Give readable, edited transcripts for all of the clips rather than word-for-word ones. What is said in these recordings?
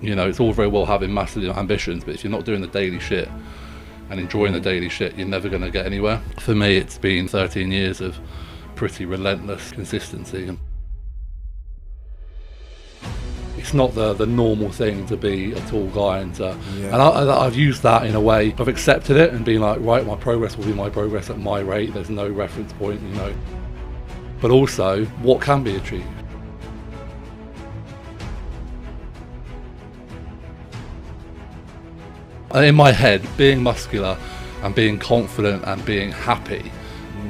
You know, it's all very well having massive ambitions, but if you're not doing the daily shit and enjoying the daily shit, you're never going to get anywhere. For me, it's been 13 years of pretty relentless consistency. And it's not the normal thing to be a tall guy and I've used that in a way. I've accepted it and been like, right, my progress will be my progress at my rate. There's no reference point, you know. But also, what can be achieved? In my head, being muscular and being confident and being happy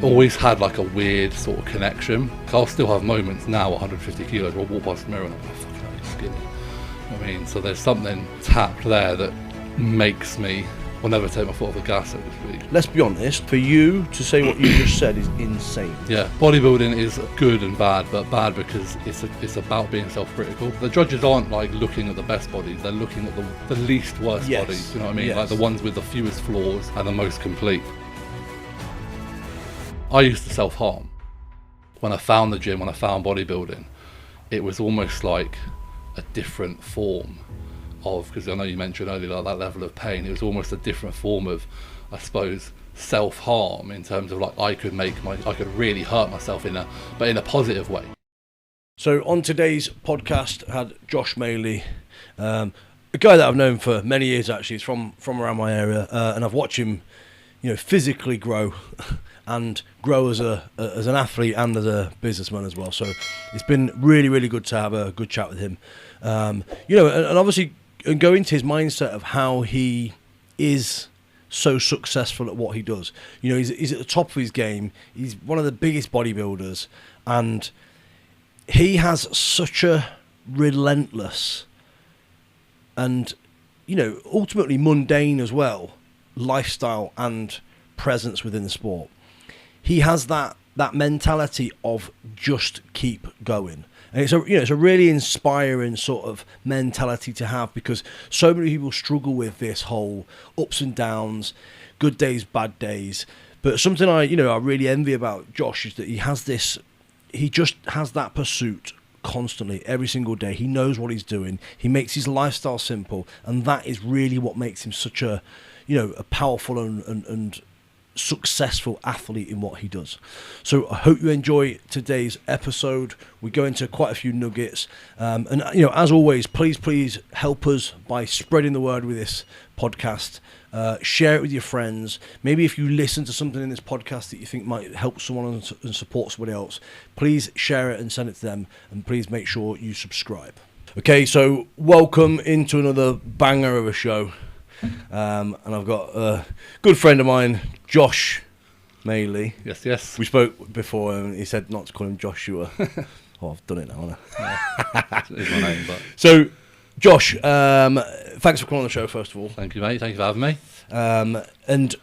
always had like a weird sort of connection. I'll still have moments now at 150 kilos where I walk past the mirror and I'm like, fucking hell, you're skinny. You know what I mean? So there's something tapped there that makes me, will never take my foot off the gas, so to speak. Let's be honest, for you to say what you just said is insane. Yeah, bodybuilding is good and bad, but bad because it's about being self-critical. The judges aren't like looking at the best bodies, they're looking at the least worst bodies, you know what I mean? Like the ones with the fewest flaws and the most complete. I used to self-harm. When I found the gym, when I found bodybuilding, it was almost like a different form of, because I know you mentioned earlier like that level of pain, it was almost a different form of, I suppose, self-harm in terms of like I could really hurt myself in a positive way. So on today's podcast, I had Josh Maley, a guy that I've known for many years actually. He's from around my area, and I've watched him, you know, physically grow and grow as an athlete and as a businessman as well. So it's been really, really good to have a good chat with him. You know, and obviously and go into his mindset of how he is so successful at what he does. You know, he's at the top of his game. He's one of the biggest bodybuilders, and he has such a relentless and, you know, ultimately mundane as well lifestyle and presence within the sport. He has that mentality of just keep going. And it's a really inspiring sort of mentality to have, because so many people struggle with this whole ups and downs, good days, bad days. But something I really envy about Josh is that he just has that pursuit constantly, every single day. He knows what he's doing. He makes his lifestyle simple, and that is really what makes him such a powerful and successful athlete in what he does. So I hope you enjoy today's episode. We go into quite a few nuggets, and as always, please help us by spreading the word with this podcast. Share it with your friends. Maybe if you listen to something in this podcast that you think might help someone and support somebody else, please share it and send it to them, and please make sure you subscribe. Okay, so welcome into another banger of a show. And I've got a good friend of mine, Josh Maley. Yes. We spoke before and he said not to call him Joshua. Oh, I've done it now, haven't I? It's my name, but... So, Josh, thanks for coming on the show, first of all. Thank you, mate. Thank you for having me. And,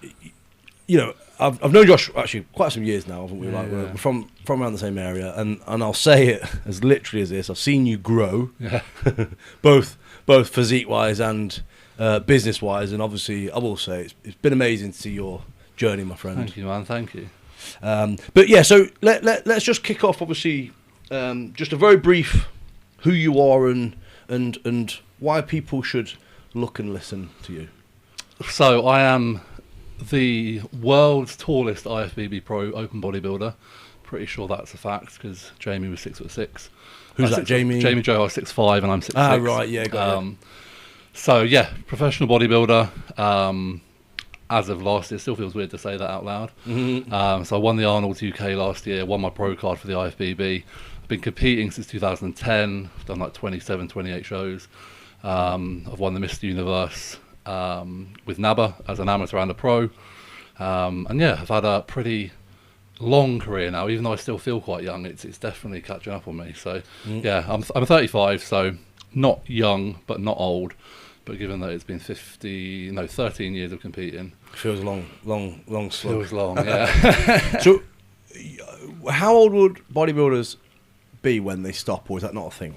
you know, I've known Josh actually quite some years now, haven't we? We're from around the same area, and I'll say it as literally as this. I've seen you grow, both physique-wise and... business-wise, and obviously I will say it's been amazing to see your journey, my friend. Thank you, man. Thank you. But yeah, so let's just kick off. Obviously, just a very brief who you are and why people should look and listen to you. So I am the world's tallest IFBB pro open bodybuilder. Pretty sure that's a fact because Jamie was 6'6". Who's that, Jamie? Jamie Joe, I was 6'5" and I'm 6'6". Ah, right, yeah, got it. So yeah, professional bodybuilder. As of last year, it still feels weird to say that out loud. Mm-hmm. So I won the Arnold's UK last year, won my pro card for the IFBB. I've been competing since 2010. I've done like 27, 28 shows. I've won the Mr. Universe with NABA as an amateur and a pro. And yeah, I've had a pretty long career now, even though I still feel quite young. It's definitely catching up on me. So yeah, I'm 35, so not young, but not old. But given that it's been 13 years of competing. Feels long slog. Feels long, yeah. So, how old would bodybuilders be when they stop, or is that not a thing?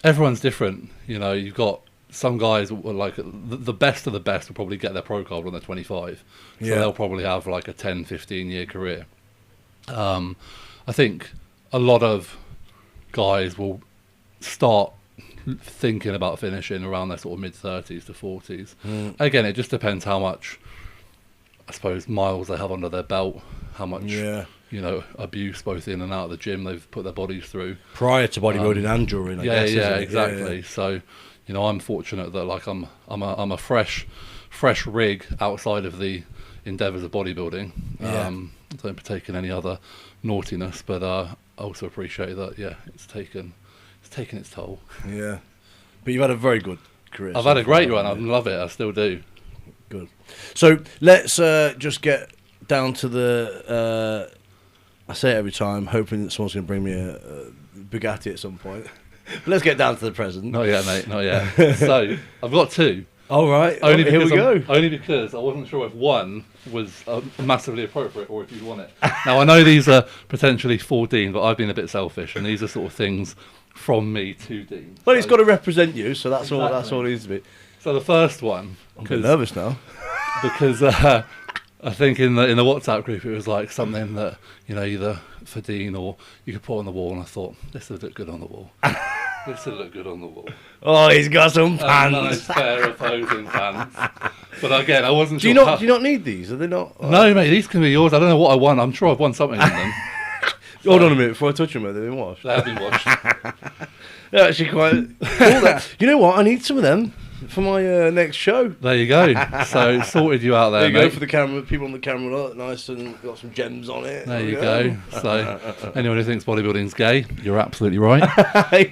Everyone's different. You know, you've got some guys, like the best of the best will probably get their pro card when they're 25. So they'll probably have like a 10, 15 year career. I think a lot of guys will start thinking about finishing around their sort of mid-30s to 40s. Again, it just depends how much, I suppose, miles they have under their belt, how much abuse both in and out of the gym they've put their bodies through prior to bodybuilding and during. I guess, exactly. So I'm fortunate that like I'm a fresh rig outside of the endeavours of bodybuilding. Don't partake in any other naughtiness, but I also appreciate that it's taken its toll. Yeah, but you've had a very good career. I've had a great run. I love it. I still do. Good. So let's just get down to the. I say it every time, hoping that someone's going to bring me a Bugatti at some point. But let's get down to the present. Not yet, mate. Not yet. So I've got two. All right. Only here we go. Only because I wasn't sure if one was massively appropriate or if you'd want it. Now I know these are potentially for Dean, but I've been a bit selfish, and these are sort of things from me to Dean. Well, it's got to represent you, so that's all. That's all it needs to be. So the first one. I'm a bit nervous now. Because I think in the WhatsApp group it was like something that either for Dean or you could put on the wall, and I thought this would look good on the wall. This would look good on the wall. Oh, he's got some pants. A nice pair of opposing pants. But again, I wasn't sure. Do you not need these? Are they not? No, mate. These can be yours. I don't know what I won. I'm sure I've won something in them. Hold on a minute before I touch them. They've been washed. They have been washed. They're actually quite cool. You know what? I need some of them for my next show. There you go. So sorted you out there, there you mate. go for the camera. People on the camera look nice and got some gems on it. There you go. So anyone who thinks bodybuilding's gay, you're absolutely right.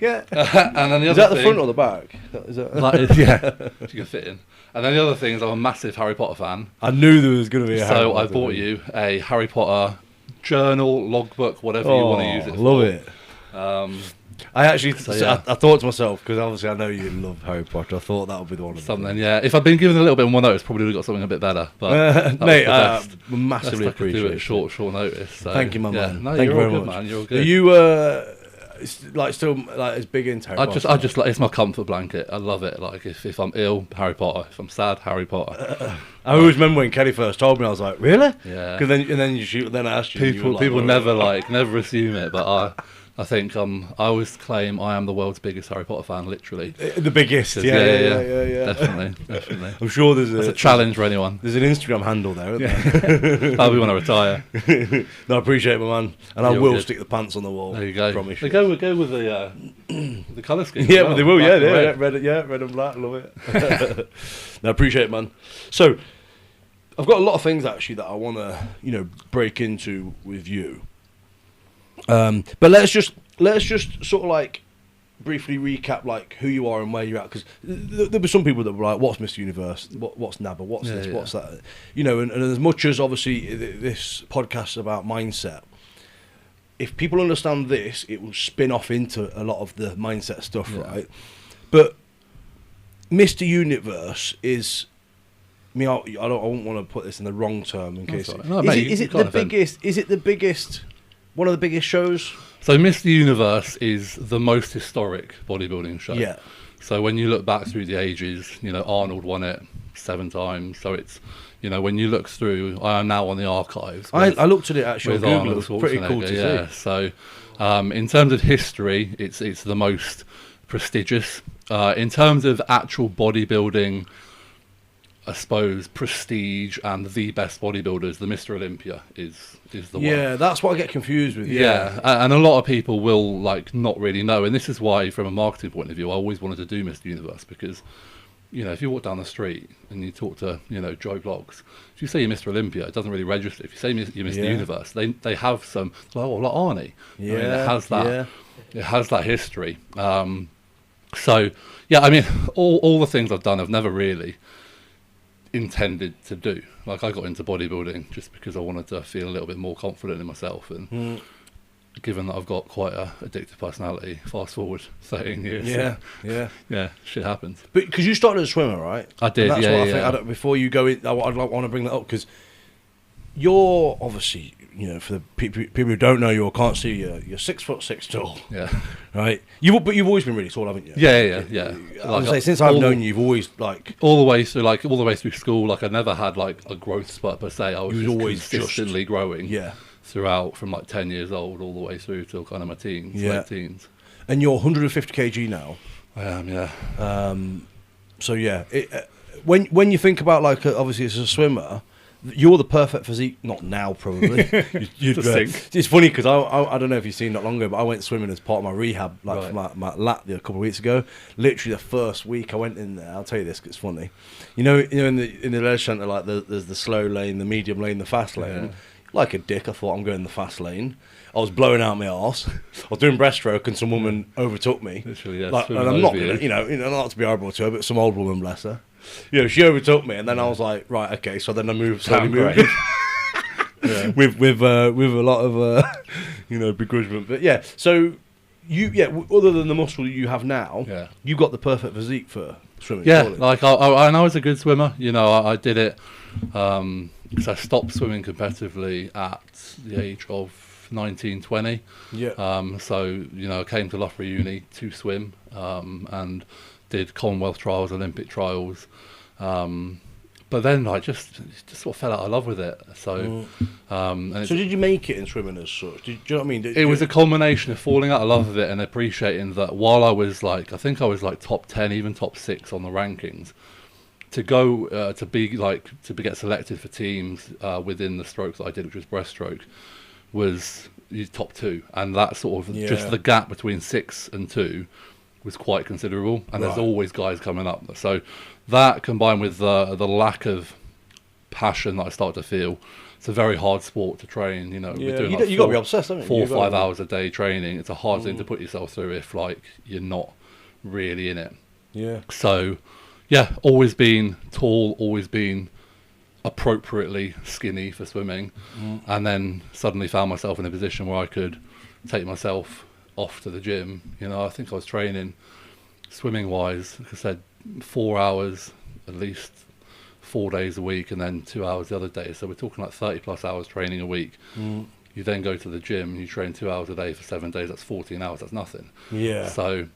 Yeah. And then the is other that the front or the back? Is that... you can fit in. And then the other thing is I'm a massive Harry Potter fan. I knew there was going to be a Harry Potter. So I bought you a Harry Potter journal, logbook, whatever you want to use it for. Love it. I actually, I thought to myself, because obviously I know you love Harry Potter, I thought that would be the one. Something, yeah. If I'd been given a little bit more notice, probably would have got something a bit better. But mate, massively appreciate it. Short notice. So. Thank you, my man. No, Thank you very good, much. Man. You're all good. Are you still as big into Harry Potter? I just like, it's my comfort blanket. I love it. Like if I'm ill, Harry Potter. If I'm sad, Harry Potter. I always remember when Kelly first told me, I was like, really? Yeah. Because then I asked you. People never assume it, but I think I always claim I am the world's biggest Harry Potter fan, literally. The biggest, yeah. Definitely. I'm sure there's a challenge for anyone. There's an Instagram handle there, isn't there? I'll be when I retire. No, I appreciate it, my man. And I will stick the pants on the wall. There you go. Promise they you. go with the colour scheme. Yeah, but they will, red and black, love it. No, I appreciate it, man. So, I've got a lot of things actually that I want to, break into with you. But let's just sort of like briefly recap like who you are and where you're at, because there were some people that were like, what's Mr. Universe, what's NABBA, what's this, what's that, and as much as obviously this podcast is about mindset, if people understand this, it will spin off into a lot of the mindset stuff, right? But Mr. Universe is, I mean, I wouldn't want to put this in the wrong term in case is it the biggest one of the biggest shows? So Mr. Universe is the most historic bodybuilding show. Yeah. So when you look back through the ages, Arnold won it 7 times. So it's, when you look through, I am now on the archives. I looked at it actually on Google. Arnold It was pretty cool to see. So in terms of history, it's the most prestigious. In terms of actual bodybuilding, I suppose, prestige and the best bodybuilders, the Mr. Olympia is the one. Yeah, that's what I get confused with. Yeah, and a lot of people will not really know, and this is why, from a marketing point of view, I always wanted to do Mr. Universe, because if you walk down the street and you talk to Joe Bloggs, if you say you're Mr. Olympia, it doesn't really register. If you say you're Mr. Universe, they have some like Arnie. Yeah, it has that. Yeah. It has that history. So yeah, I mean, all the things I've done, I've never really intended to do. Like, I got into bodybuilding just because I wanted to feel a little bit more confident in myself, and given that I've got quite a addictive personality, fast forward 13 years, shit happens. But because you started as a swimmer, right? I did. And that's what I think. Before you go in, I'd want to bring that up, because you're obviously, for the people who don't know you or can't see you, you're 6'6" tall. Yeah. Right. But you've always been really tall, haven't you? Yeah. I would say since I've known you, you've always all the way through school. Like, I never had a growth spurt per se. I was always consistently growing. Yeah. Throughout, from 10 years old all the way through till kind of my teens, late teens. And you're 150 kg now. I am, yeah. So yeah, when you think about like obviously as a swimmer, you're the perfect physique. Not now, probably. It's funny because I don't know if you've seen not long ago, but I went swimming as part of my rehab, like for my lat a couple of weeks ago. Literally the first week I went in there, I'll tell you this, 'cause it's funny. You know in the leisure centre, like there's the slow lane, the medium lane, the fast lane. Yeah. Like a dick, I thought I'm going the fast lane. I was blowing out my arse. I was doing breaststroke, and some woman overtook me. Literally, yeah. Like, and I'm not gonna, not to be horrible to her, but some old woman, bless her. She overtook me, and then I was like, right, okay. So then I slowly moved, yeah. with a lot of begrudgment. But yeah, so other than the muscle you have now, you got the perfect physique for swimming. Yeah, surely. Like I was a good swimmer. I did it because I stopped swimming competitively at the age of 19, 20. Yeah. So I came to Loughborough Uni to swim and did Commonwealth trials, Olympic trials, but then I just sort of fell out of love with it. So, so did you make it in swimming as such? Do you know what I mean? It was a combination of falling out of love with it and appreciating that while I was I think I was like top 10, even top 6 on the rankings, to go to get selected for teams within the stroke that I did, which was breaststroke, was top 2, and that sort of just the gap between 6 and 2 was quite considerable, and there's always guys coming up. So that combined with the lack of passion that I started to feel, it's a very hard sport to train. We're doing you got to be obsessed, haven't you? 4 or 5 hours a day training. It's a hard thing to put yourself through if you're not really in it. Yeah. So always been tall, always been appropriately skinny for swimming, and then suddenly found myself in a position where I could take myself off to the gym. I think I was training swimming wise, like I said, 4 hours at least 4 days a week, and then 2 hours the other day. So we're talking like 30 plus hours training a week. You then go to the gym, you train 2 hours a day for 7 days, that's 14 hours, that's nothing. So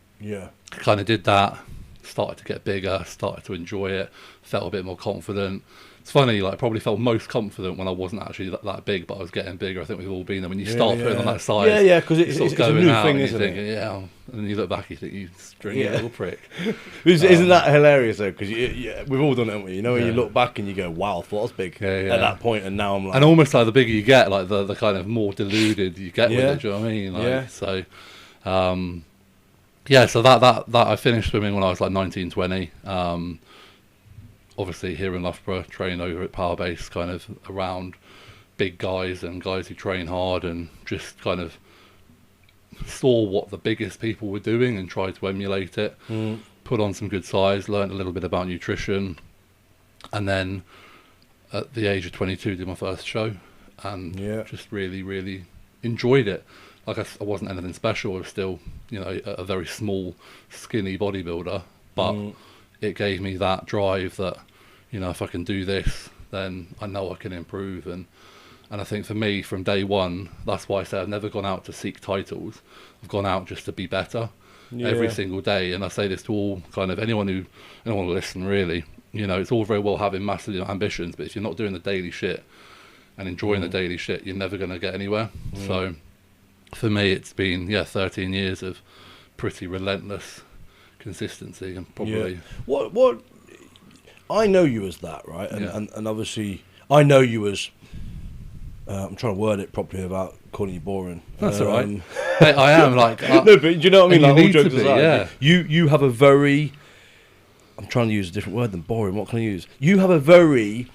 kind of did that, started to get bigger, started to enjoy it, felt a bit more confident. It's funny, probably felt most confident when I wasn't actually that big, but I was getting bigger. I think we've all been there. When you start putting on that size, because it's a new thing, isn't it? Yeah, and then you look back, you think, you stringy little prick. Isn't that hilarious though? Because we've all done it, haven't we? When you look back and you go, "Wow, I thought I was big at that point," and now I'm like, and almost like the bigger you get, like the kind of more deluded you get with it. Do you know what I mean? So, so that I finished swimming when I was like 19, 20. Obviously here in Loughborough, trained over at Power Base, kind of around big guys and guys who train hard, and just kind of saw what the biggest people were doing and tried to emulate it. Put on some good size, learned a little bit about nutrition, and then at the age of 22 did my first show, and just really, really enjoyed it. Like I wasn't anything special. I was still, a very small, skinny bodybuilder, but it gave me that drive that, if I can do this, then I know I can improve. And I think for me, from day one, that's why I say I've never gone out to seek titles. I've gone out just to be better every single day. And I say this to all kind of anyone will listen, really. It's all very well having massive ambitions, but if you're not doing the daily shit and enjoying the daily shit, you're never going to get anywhere. So for me, it's been 13 years of pretty relentless consistency, and probably what I know you as that, right? And obviously I know you as I'm trying to word it properly without calling you boring. That's all right. Hey, I am no, but do you know what I mean? Like, all jokes aside, be, you have a very, I'm trying to use a different word than boring. What can I use? You have a very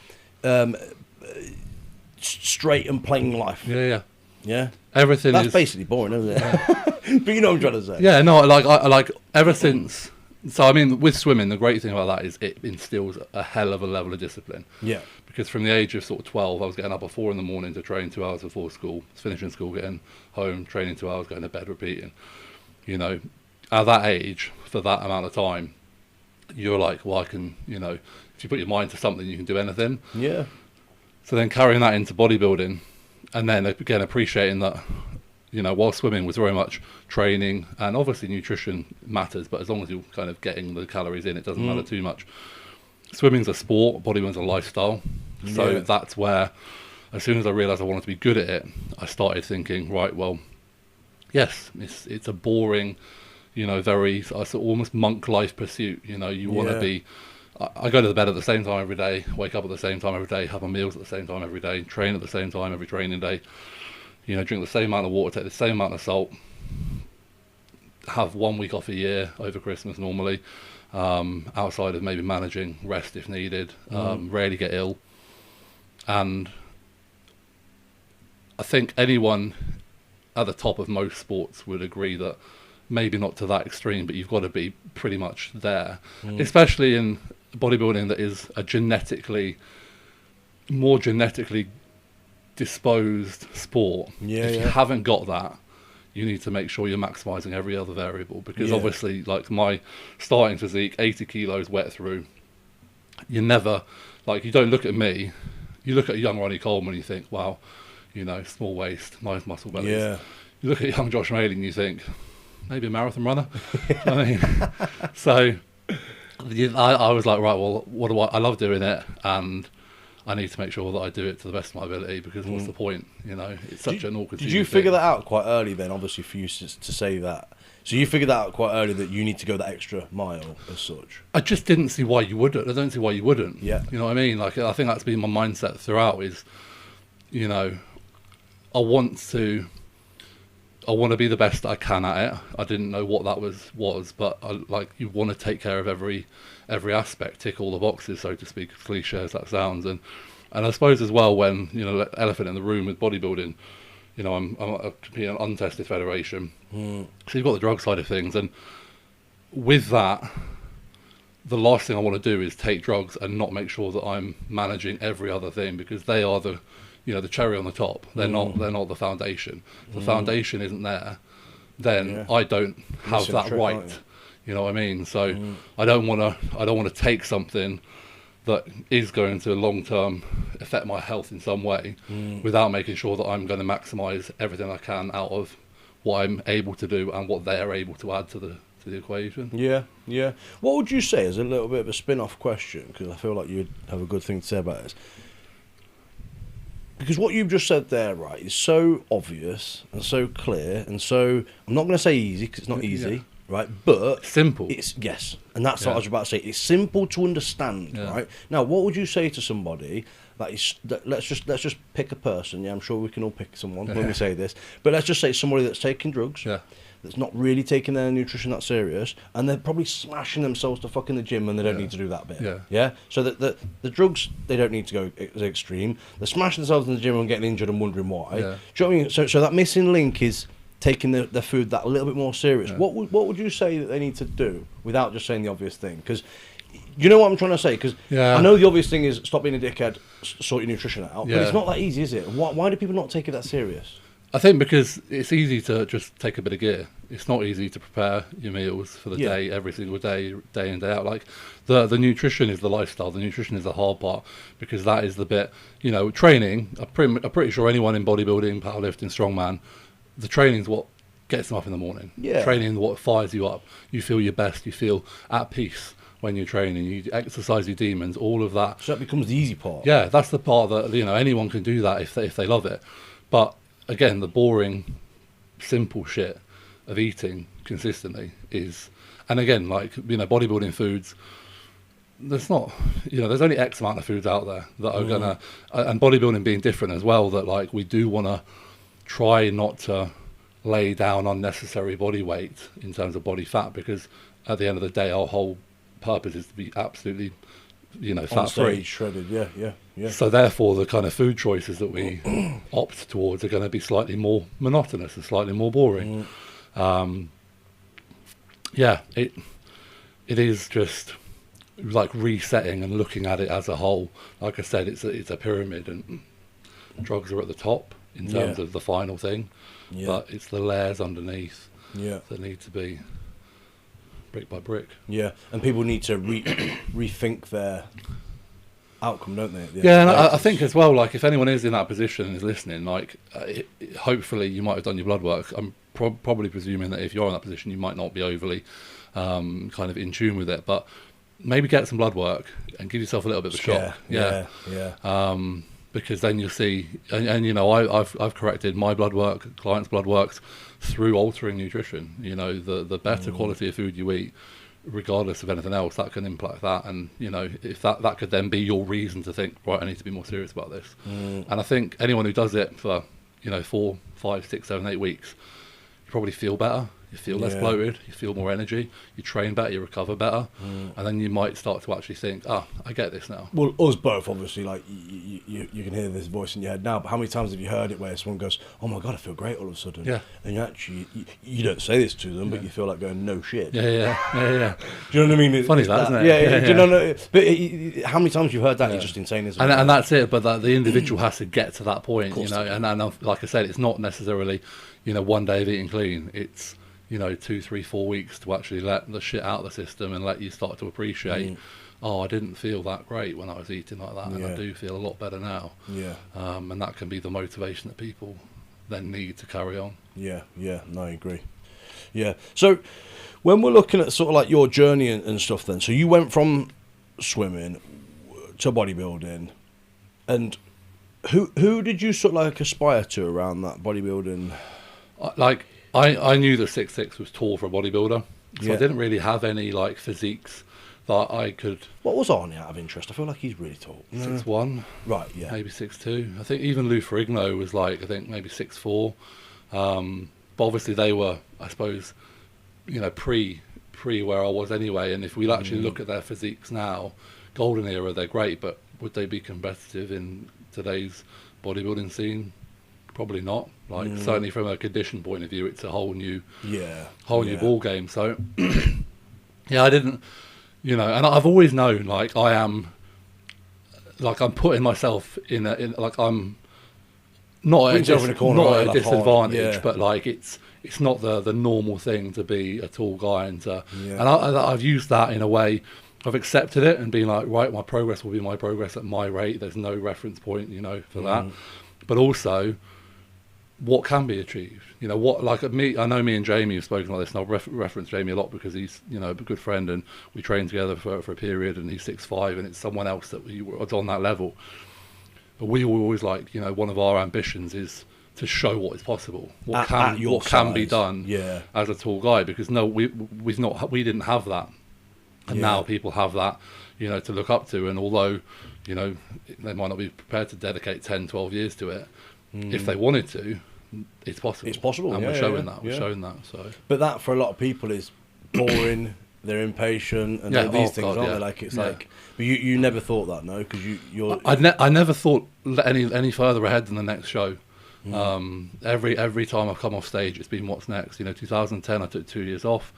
straight and plain life. Yeah. Everything that's basically boring, isn't it? But you know what I'm trying to say. Yeah, no, I ever since. So I mean, with swimming, the great thing about that is it instills a hell of a level of discipline. Yeah. Because from the age of sort of 12, I was getting up at 4 a.m. to train 2 hours before school, finishing school, getting home, training 2 hours, going to bed, repeating. At that age, for that amount of time, you're like, well, I can, if you put your mind to something, you can do anything. Yeah. So then carrying that into bodybuilding, and then again appreciating that, while swimming was very much training, and obviously nutrition matters, but as long as you're kind of getting the calories in, it doesn't matter too much. Swimming's a sport, bodybuilding's a lifestyle. So that's where, as soon as I realised I wanted to be good at it, I started thinking, right, well, yes, it's a boring very sort of almost monk life pursuit. You want to be. I go to the bed at the same time every day, wake up at the same time every day, have my meals at the same time every day, train at the same time every training day. Drink the same amount of water, take the same amount of salt. Have 1 week off a year over Christmas normally, outside of maybe managing rest if needed. Rarely get ill, and I think anyone at the top of most sports would agree that maybe not to that extreme, but you've got to be pretty much there, especially in bodybuilding that is a more genetically disposed sport. If you haven't got that, you need to make sure you're maximising every other variable, because obviously, like my starting physique, 80 kilos wet through, you never, you don't look at me, you look at a young Ronnie Coleman and you think, wow, small waist, nice muscle bellies. Yeah. You look at young Josh Maley and you think, maybe a marathon runner. I mean, so I was like, right, well, what do I love doing it, and I need to make sure that I do it to the best of my ability, because what's the point? It's such an awkward thing. Did you figure that out quite early then, obviously, for you to say that? So you figured that out quite early, that you need to go that extra mile as such? I just didn't see why you wouldn't. I don't see why you wouldn't. Yeah. You know what I mean? I think that's been my mindset throughout is, I want to be the best I can at it. I didn't know what that was, but you want to take care of every aspect, tick all the boxes, so to speak, as cliche as that sounds. And I suppose as well, when elephant in the room with bodybuilding, I'm competing in an untested federation, so you've got the drug side of things, and with that, the last thing I want to do is take drugs and not make sure that I'm managing every other thing, because they are the cherry on the top. They're not the foundation. If the foundation isn't there, then I don't have that right. You know what I mean? So I don't want to take something that is going to long term affect my health in some way without making sure that I'm going to maximise everything I can out of what I'm able to do and what they're able to add to the equation. Yeah. What would you say, as a little bit of a spin-off question, because I feel like you'd have a good thing to say about this? Because what you've just said there, right, is so obvious and so clear, and so, I'm not going to say easy, because it's not easy, right, but simple. Yes, and that's what I was about to say. It's simple to understand, right? Now, what would you say to somebody let's just pick a person? I'm sure we can all pick someone when we say this, but let's just say somebody that's taking drugs, that's not really taking their nutrition that serious, and they're probably smashing themselves to fuck in the gym, and they don't need to do that bit. So that the drugs, they don't need to go as extreme. They're smashing themselves in the gym and getting injured and wondering why. Do you know what I mean? So that missing link is taking the food that a little bit more serious. What would you say that they need to do without just saying the obvious thing? Because you know what I'm trying to say? Because I know the obvious thing is stop being a dickhead, sort your nutrition out, but it's not that easy, is it? Why do people not take it that serious? I think because it's easy to just take a bit of gear. It's not easy to prepare your meals for the day, every single day, day in, day out. Like the nutrition is the lifestyle. The nutrition is the hard part, because that is the bit, training. I'm pretty sure anyone in bodybuilding, powerlifting, strongman, the training is what gets them up in the morning. Training is what fires you up. You feel your best. You feel at peace when you're training. You exercise your demons, all of that. So that becomes the easy part. Yeah, that's the part that, anyone can do that if they love it. But again, the boring, simple shit of eating consistently is, and again, bodybuilding foods, there's not, there's only X amount of foods out there that are gonna, and bodybuilding being different as well, that we do want to try not to lay down unnecessary body weight in terms of body fat, because at the end of the day, our whole purpose is to be absolutely, fat free, shredded. Yeah. So therefore, the kind of food choices that we opt towards are going to be slightly more monotonous and slightly more boring. It is just like resetting and looking at it as a whole. Like I said, it's a pyramid, and drugs are at the top in terms of the final thing, but it's the layers underneath that need to be brick by brick. Yeah, and people need to rethink their outcome, don't they? And I think as well, if anyone is in that position and is listening, hopefully you might have done your blood work. I'm probably presuming that if you're in that position, you might not be overly kind of in tune with it, but maybe get some blood work and give yourself a little bit of a shock. because then you'll see, and you know, I've corrected my blood work, clients' blood works through altering nutrition. You know, the better quality of food you eat, regardless of anything else, that can impact that. And you know, if that could then be your reason to think, right, I need to be more serious about this. And I think anyone who does it for, you know, 4, 5, 6, 7, 8 weeks, you probably feel better. You feel less bloated, you feel more energy, you train better, you recover better, and then you might start to actually think, I get this now. Well, us both, obviously, like, you can hear this voice in your head now, but how many times have you heard it where someone goes, oh my God, I feel great all of a sudden? Yeah. And you actually, you don't say this to them, but you feel like going, no shit. Yeah. Do you know what I mean? Funny that, isn't it? Yeah. Do you know, but how many times you've heard that, you're just insane, isn't it? And that's it, but the individual has to get to that point, you know, and like I said, it's not necessarily, you know, one day of eating clean, it's, you know, 2, 3, 4 weeks to actually let the shit out of the system and let you start to appreciate, I didn't feel that great when I was eating like that, and I do feel a lot better now. And that can be the motivation that people then need to carry on. No, I agree. So when we're looking at sort of like your journey and stuff then, so you went from swimming to bodybuilding, and who did you sort of like aspire to around that bodybuilding? I knew that 6'6" was tall for a bodybuilder, so I didn't really have any like physiques that I could. What was Arnie out of interest? I feel like he's really tall. 6'1", right? Yeah, maybe 6'2". I think even Lou Ferrigno was like, I think maybe 6'4". But obviously they were, I suppose, you know, pre where I was anyway. And if we actually look at their physiques now, golden era, they're great, but would they be competitive in today's bodybuilding scene? Probably not. Like certainly from a condition point of view, it's a whole new new ball game. So I didn't, you know, and I've always known like I'm putting myself in like I'm not at a disadvantage, but like it's not the normal thing to be a tall guy and I've used that in a way. I've accepted it and been like, right, my progress will be my progress at my rate. There's no reference point, you know, for that. But also, what can be achieved? You know, what, like me, I know me and Jamie have spoken like this, and I'll reference Jamie a lot because he's, you know, a good friend and we trained together for a period, and he's 6'5", and it's someone else that was on that level. But we were always like, you know, one of our ambitions is to show what is possible, what can be done as a tall guy, because we didn't have that. And now people have that, you know, to look up to. And although, you know, they might not be prepared to dedicate 10, 12 years to it, if they wanted to, it's possible. It's possible, and we're showing that. We're showing that. So, but that for a lot of people is boring. They're impatient, and all these things, aren't they? Like it's like, but you never thought that, no? Because you're. I never thought any further ahead than the next show. Every time I've come off stage, it's been what's next. You know, 2010, I took 2 years off.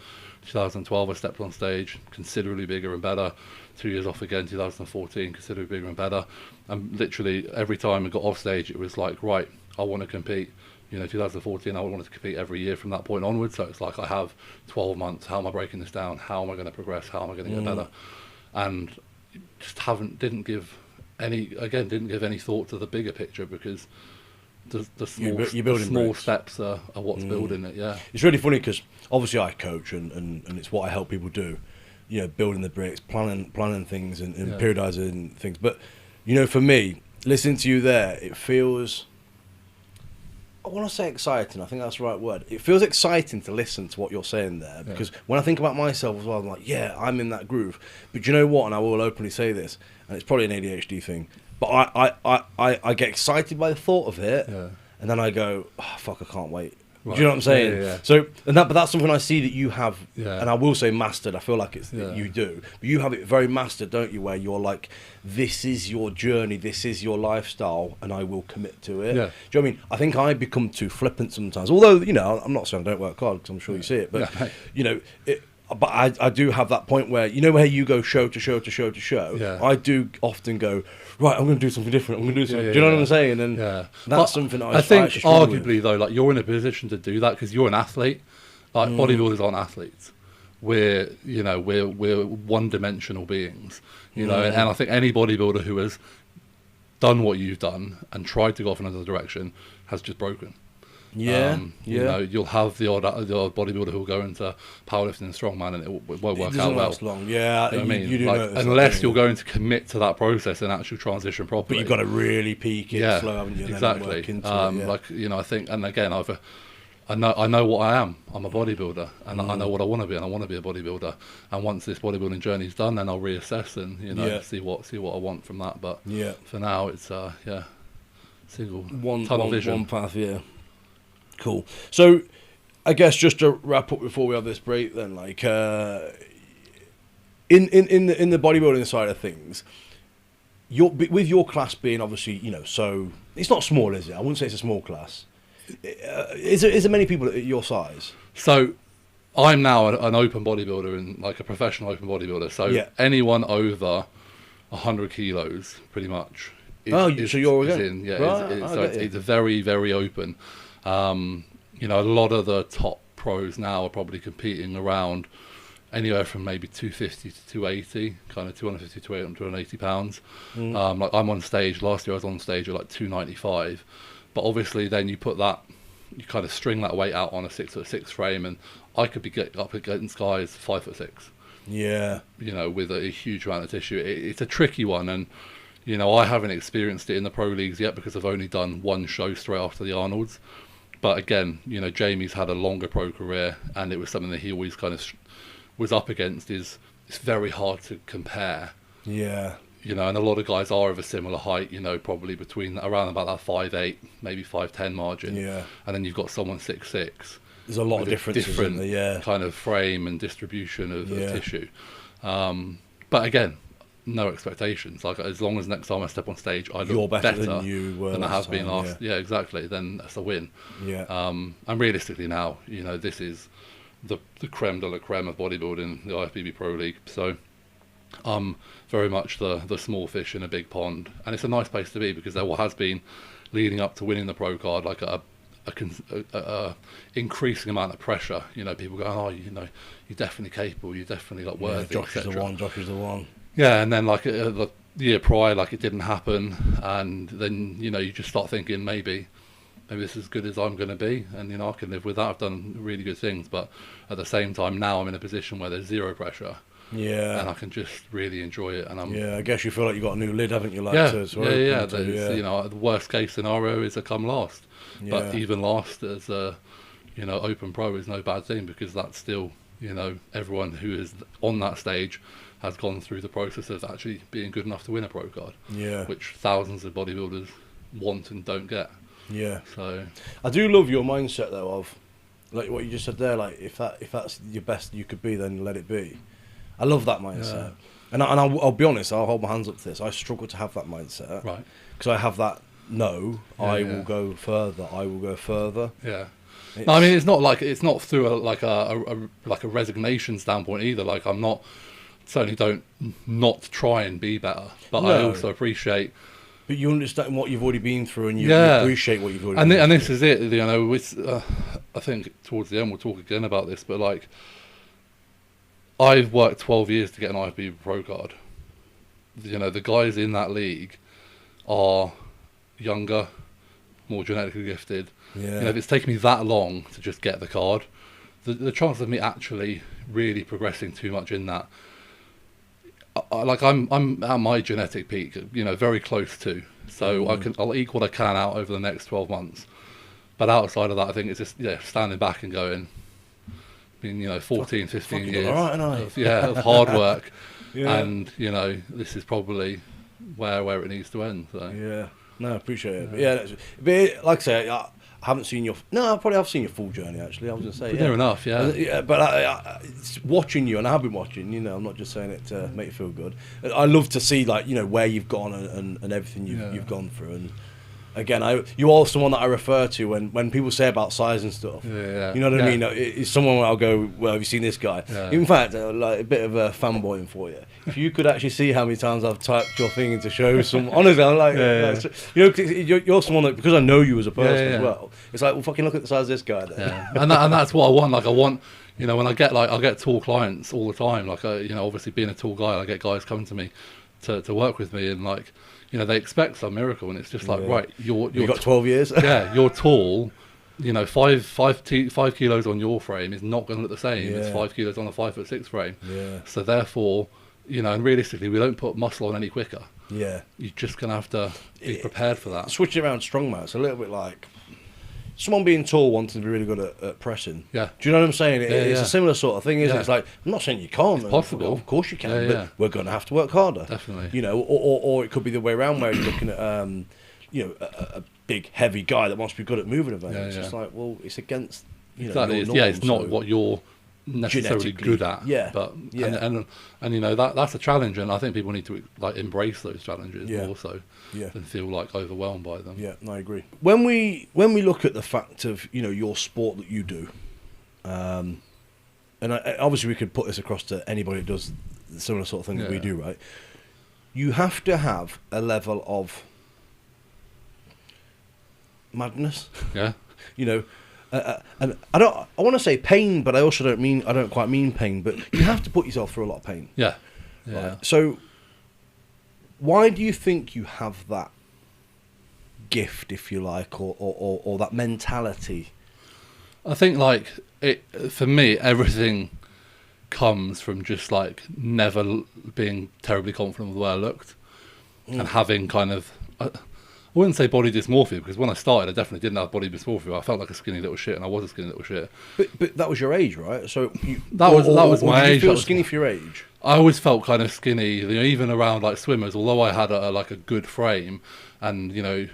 2012, I stepped on stage, considerably bigger and better. 2 years off again, 2014, considerably bigger and better. And literally every time I got off stage, it was like, right, I want to compete. You know, 2014, I wanted to compete every year from that point onwards. So it's like I have 12 months. How am I breaking this down? How am I going to progress? How am I going to get better? And just didn't give any thought to the bigger picture, because the small steps are what's building it. It's really funny because obviously I coach and it's what I help people do, you know, building the bricks, planning things and periodizing things. But you know, for me, listening to you there, it feels, I want to say exciting, I think that's the right word. It feels exciting to listen to what you're saying there, because when I think about myself as well, I'm like, I'm in that groove. But do you know what, and I will openly say this, and it's probably an ADHD thing, but I get excited by the thought of it, and then I go, oh, fuck, I can't wait. Right. Do you know what I'm saying? Yeah. So, but that's something I see that you have, and I will say mastered. I feel like it's you do, but you have it very mastered, don't you? Where you're like, this is your journey, this is your lifestyle, and I will commit to it. Do you know what I mean? I think I become too flippant sometimes. Although, you know, I'm not saying I don't work hard, because I'm sure you see it, but you know, but I do have that point where, you know, where you go show to show to show to show. I do often go, right, I'm going to do something different. I'm going to do something. Do you know what I'm saying? And that's something I think arguably though, like you're in a position to do that because you're an athlete. Like bodybuilders aren't athletes. We're one-dimensional beings. You know, and I think any bodybuilder who has done what you've done and tried to go off in another direction has just broken. Yeah, You know, you'll have the odd bodybuilder who'll go into powerlifting and strongman, and it won't work out well. Last long. Yeah, You know what I mean? You do Like, notice unless that, you're going to commit to that process and actually transition properly. but you've got to really peak it slow, haven't you? And Exactly. then work into it, Like, you know, I think, and again, I know what I am. I'm a bodybuilder, and I know what I want to be, and I want to be a bodybuilder. And once this bodybuilding journey's done, then I'll reassess and, you know, see what I want from that. But for now, it's single tunnel vision. One path. Yeah. Cool. So, I guess just to wrap up before we have this break, then, like, in the bodybuilding side of things, with your class being obviously, you know, so it's not small, is it? I wouldn't say it's a small class. Is there many people at your size? So, I'm now an open bodybuilder and like a professional open bodybuilder. So anyone over 100 kilos, pretty much. So you're again? It's very, very open. You know, a lot of the top pros now are probably competing around anywhere from maybe 250 to 280, kind of 250 to 280 pounds. Like I'm on stage, last year I was on stage at like 295, but obviously then you put that, you kind of string that weight out on a 6'6" frame, and I could be getting up against guys 5'6". Yeah. You know, with a huge amount of tissue. It's a tricky one, and you know, I haven't experienced it in the pro leagues yet because I've only done one show straight after the Arnold's. But again, you know, Jamie's had a longer pro career, and it was something that he always kind of was up against. It's very hard to compare. Yeah. You know, and a lot of guys are of a similar height, you know, probably between around about that 5'8", maybe 5'10" margin. Yeah. And then you've got someone 6'6". There's a lot of differences, different isn't there? kind of frame and distribution of tissue. But again, no expectations. Like, as long as next time I step on stage I look better than you were than I have been last. Yeah, exactly. Then that's a win. Yeah. And realistically now, you know, this is the creme de la creme of bodybuilding, the IFBB Pro League. So I'm very much the small fish in a big pond, and it's a nice place to be because there has been, leading up to winning the pro card, like a increasing amount of pressure. You know, people going, oh, you know, you're definitely capable, you're definitely like worthy. Josh is the one. Josh is the one. Yeah, and then like the year prior, like it didn't happen, and then you know you just start thinking maybe this is as good as I'm going to be, and you know I can live with that. I've done really good things, but at the same time now I'm in a position where there's zero pressure. Yeah, and I can just really enjoy it. And I guess you feel like you got a new lid, haven't you? Like You know, the worst case scenario is to come last, but even last as a, you know, open pro is no bad thing because that's still, you know, everyone who is on that stage has gone through the process of actually being good enough to win a pro card. Yeah, which thousands of bodybuilders want and don't get. Yeah. So I do love your mindset though of like what you just said there. Like if that's your best you could be, then let it be. I love that mindset, and I'll be honest. I'll hold my hands up to this. I struggle to have that mindset, right? Because I have that. No, I will go further. I will go further. Yeah. No, I mean it's not through a resignation standpoint either. Like I'm not. Certainly don't not try and be better, but I also appreciate. But you understand what you've already been through, and you appreciate what you've already been through. And this is it, you know. I think towards the end we'll talk again about this, but like, I've worked 12 years to get an IFBB Pro card. You know, the guys in that league are younger, more genetically gifted. Yeah. You know, if it's taken me that long to just get the card, the chance of me actually really progressing too much in that. I'm at my genetic peak, you know, very close to. So I'll eke what I can out over the next 12 months. But outside of that, I think it's just standing back and going. I mean, you know, 14, 15 years of hard work, and you know, this is probably where it needs to end. So I appreciate it. But like I say, I haven't seen your. No, I probably have seen your full journey. Actually, I was going to say. Near enough, yeah. But I watching you, and I have been watching. You know, I'm not just saying it to make you feel good. I love to see, like, you know, where you've gone and everything you've gone through. And again, you are someone that I refer to when people say about size and stuff. Yeah. You know what I mean? It's someone where I'll go, well, have you seen this guy? Yeah. In fact, like a bit of a fanboying for you. If you could actually see how many times I've typed your thing in to show some, honestly, I'm like, you know, you're someone that, because I know you as a person as well. It's like, well, fucking look at the size of this guy there. Yeah. and that's what I want. Like I want, you know, when I get tall clients all the time. Like you know, obviously being a tall guy, I get guys coming to me to work with me, and like, you know, they expect some miracle, and it's just like, right, you've got 12 years. Yeah, you're tall. you know, 5 kilos on your frame is not going to look the same as 5 kilos on a 5'6" frame. Yeah. So therefore, you know, and realistically, we don't put muscle on any quicker. Yeah. You're just going to have to be prepared for that. Switching around strongman, it's a little bit like someone being tall wanting to be really good at pressing. Yeah. Do you know what I'm saying? It's yeah. a similar sort of thing, isn't it? It's like, I'm not saying you can't. It's possible. Of course you can, Yeah, but yeah. we're going to have to work harder. Definitely. You know, or it could be the way around where you're looking at, you know, a big, heavy guy that wants to be good at moving events. Yeah, yeah. It's like, well, it's against, you know, Exactly. your norm, It's not so what you're necessarily good at. Yeah. But Yeah. and you know, that's a challenge, and I think people need to like embrace those challenges more so than feel like overwhelmed by them. Yeah, I agree. When we look at the fact of, you know, your sport that you do, and obviously we could put this across to anybody that does the similar sort of thing that we do, right? You have to have a level of madness. Yeah. You know, and I want to say pain, but I also don't quite mean pain. But you have to put yourself through a lot of pain. Yeah. Yeah. Right? So, why do you think you have that gift, if you like, or that mentality? I think like it for me, everything comes from just like never being terribly confident with the way I looked, and having kind of. I wouldn't say body dysmorphia, because when I started, I definitely didn't have body dysmorphia. I felt like a skinny little shit, and I was a skinny little shit. But that was your age, right? So that was my age. Did you feel skinny for your age? I always felt kind of skinny, you know, even around like swimmers. Although I had like a good frame, and you know,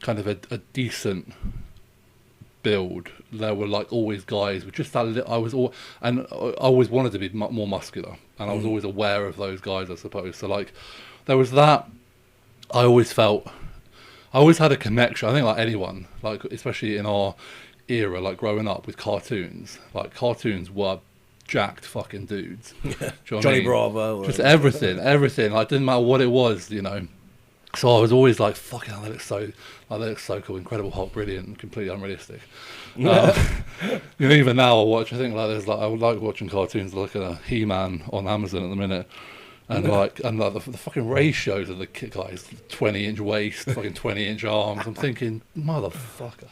kind of a decent build, there were like always guys with just that. And I always wanted to be more muscular, and I was always aware of those guys, I suppose. So like, there was that. I always had a connection. I think like anyone, like especially in our era, like growing up with cartoons. Like cartoons were jacked fucking dudes. Yeah. Do you know what I Johnny mean? Bravo. Just everything. Like didn't matter what it was, you know. So I was always like, fucking hell, they look so cool, incredible, hot, brilliant, completely unrealistic. You know, even now I watch. I think like I would like watching cartoons like a He-Man on Amazon at the minute. And like the fucking ratios of the guys, 20-inch waist, fucking 20-inch arms. I'm thinking, motherfucker.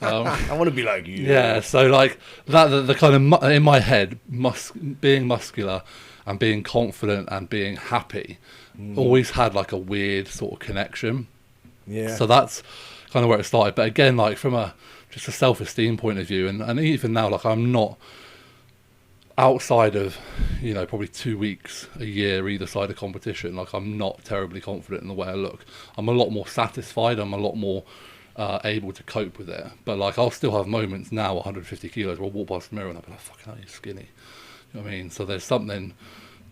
I want to be like you. Yeah. So like that, the kind of in my head, being muscular and being confident and being happy, always had like a weird sort of connection. Yeah. So that's kind of where it started. But again, like from just a self-esteem point of view, and even now, like I'm not. Outside of, you know, probably 2 weeks a year either side of competition, like I'm not terribly confident in the way I look. I'm a lot more satisfied. I'm a lot more able to cope with it. But like I'll still have moments now, 150 kilos, where I'll walk past the mirror and I'll be like, "Fucking hell, you're skinny." You know what I mean? So there's something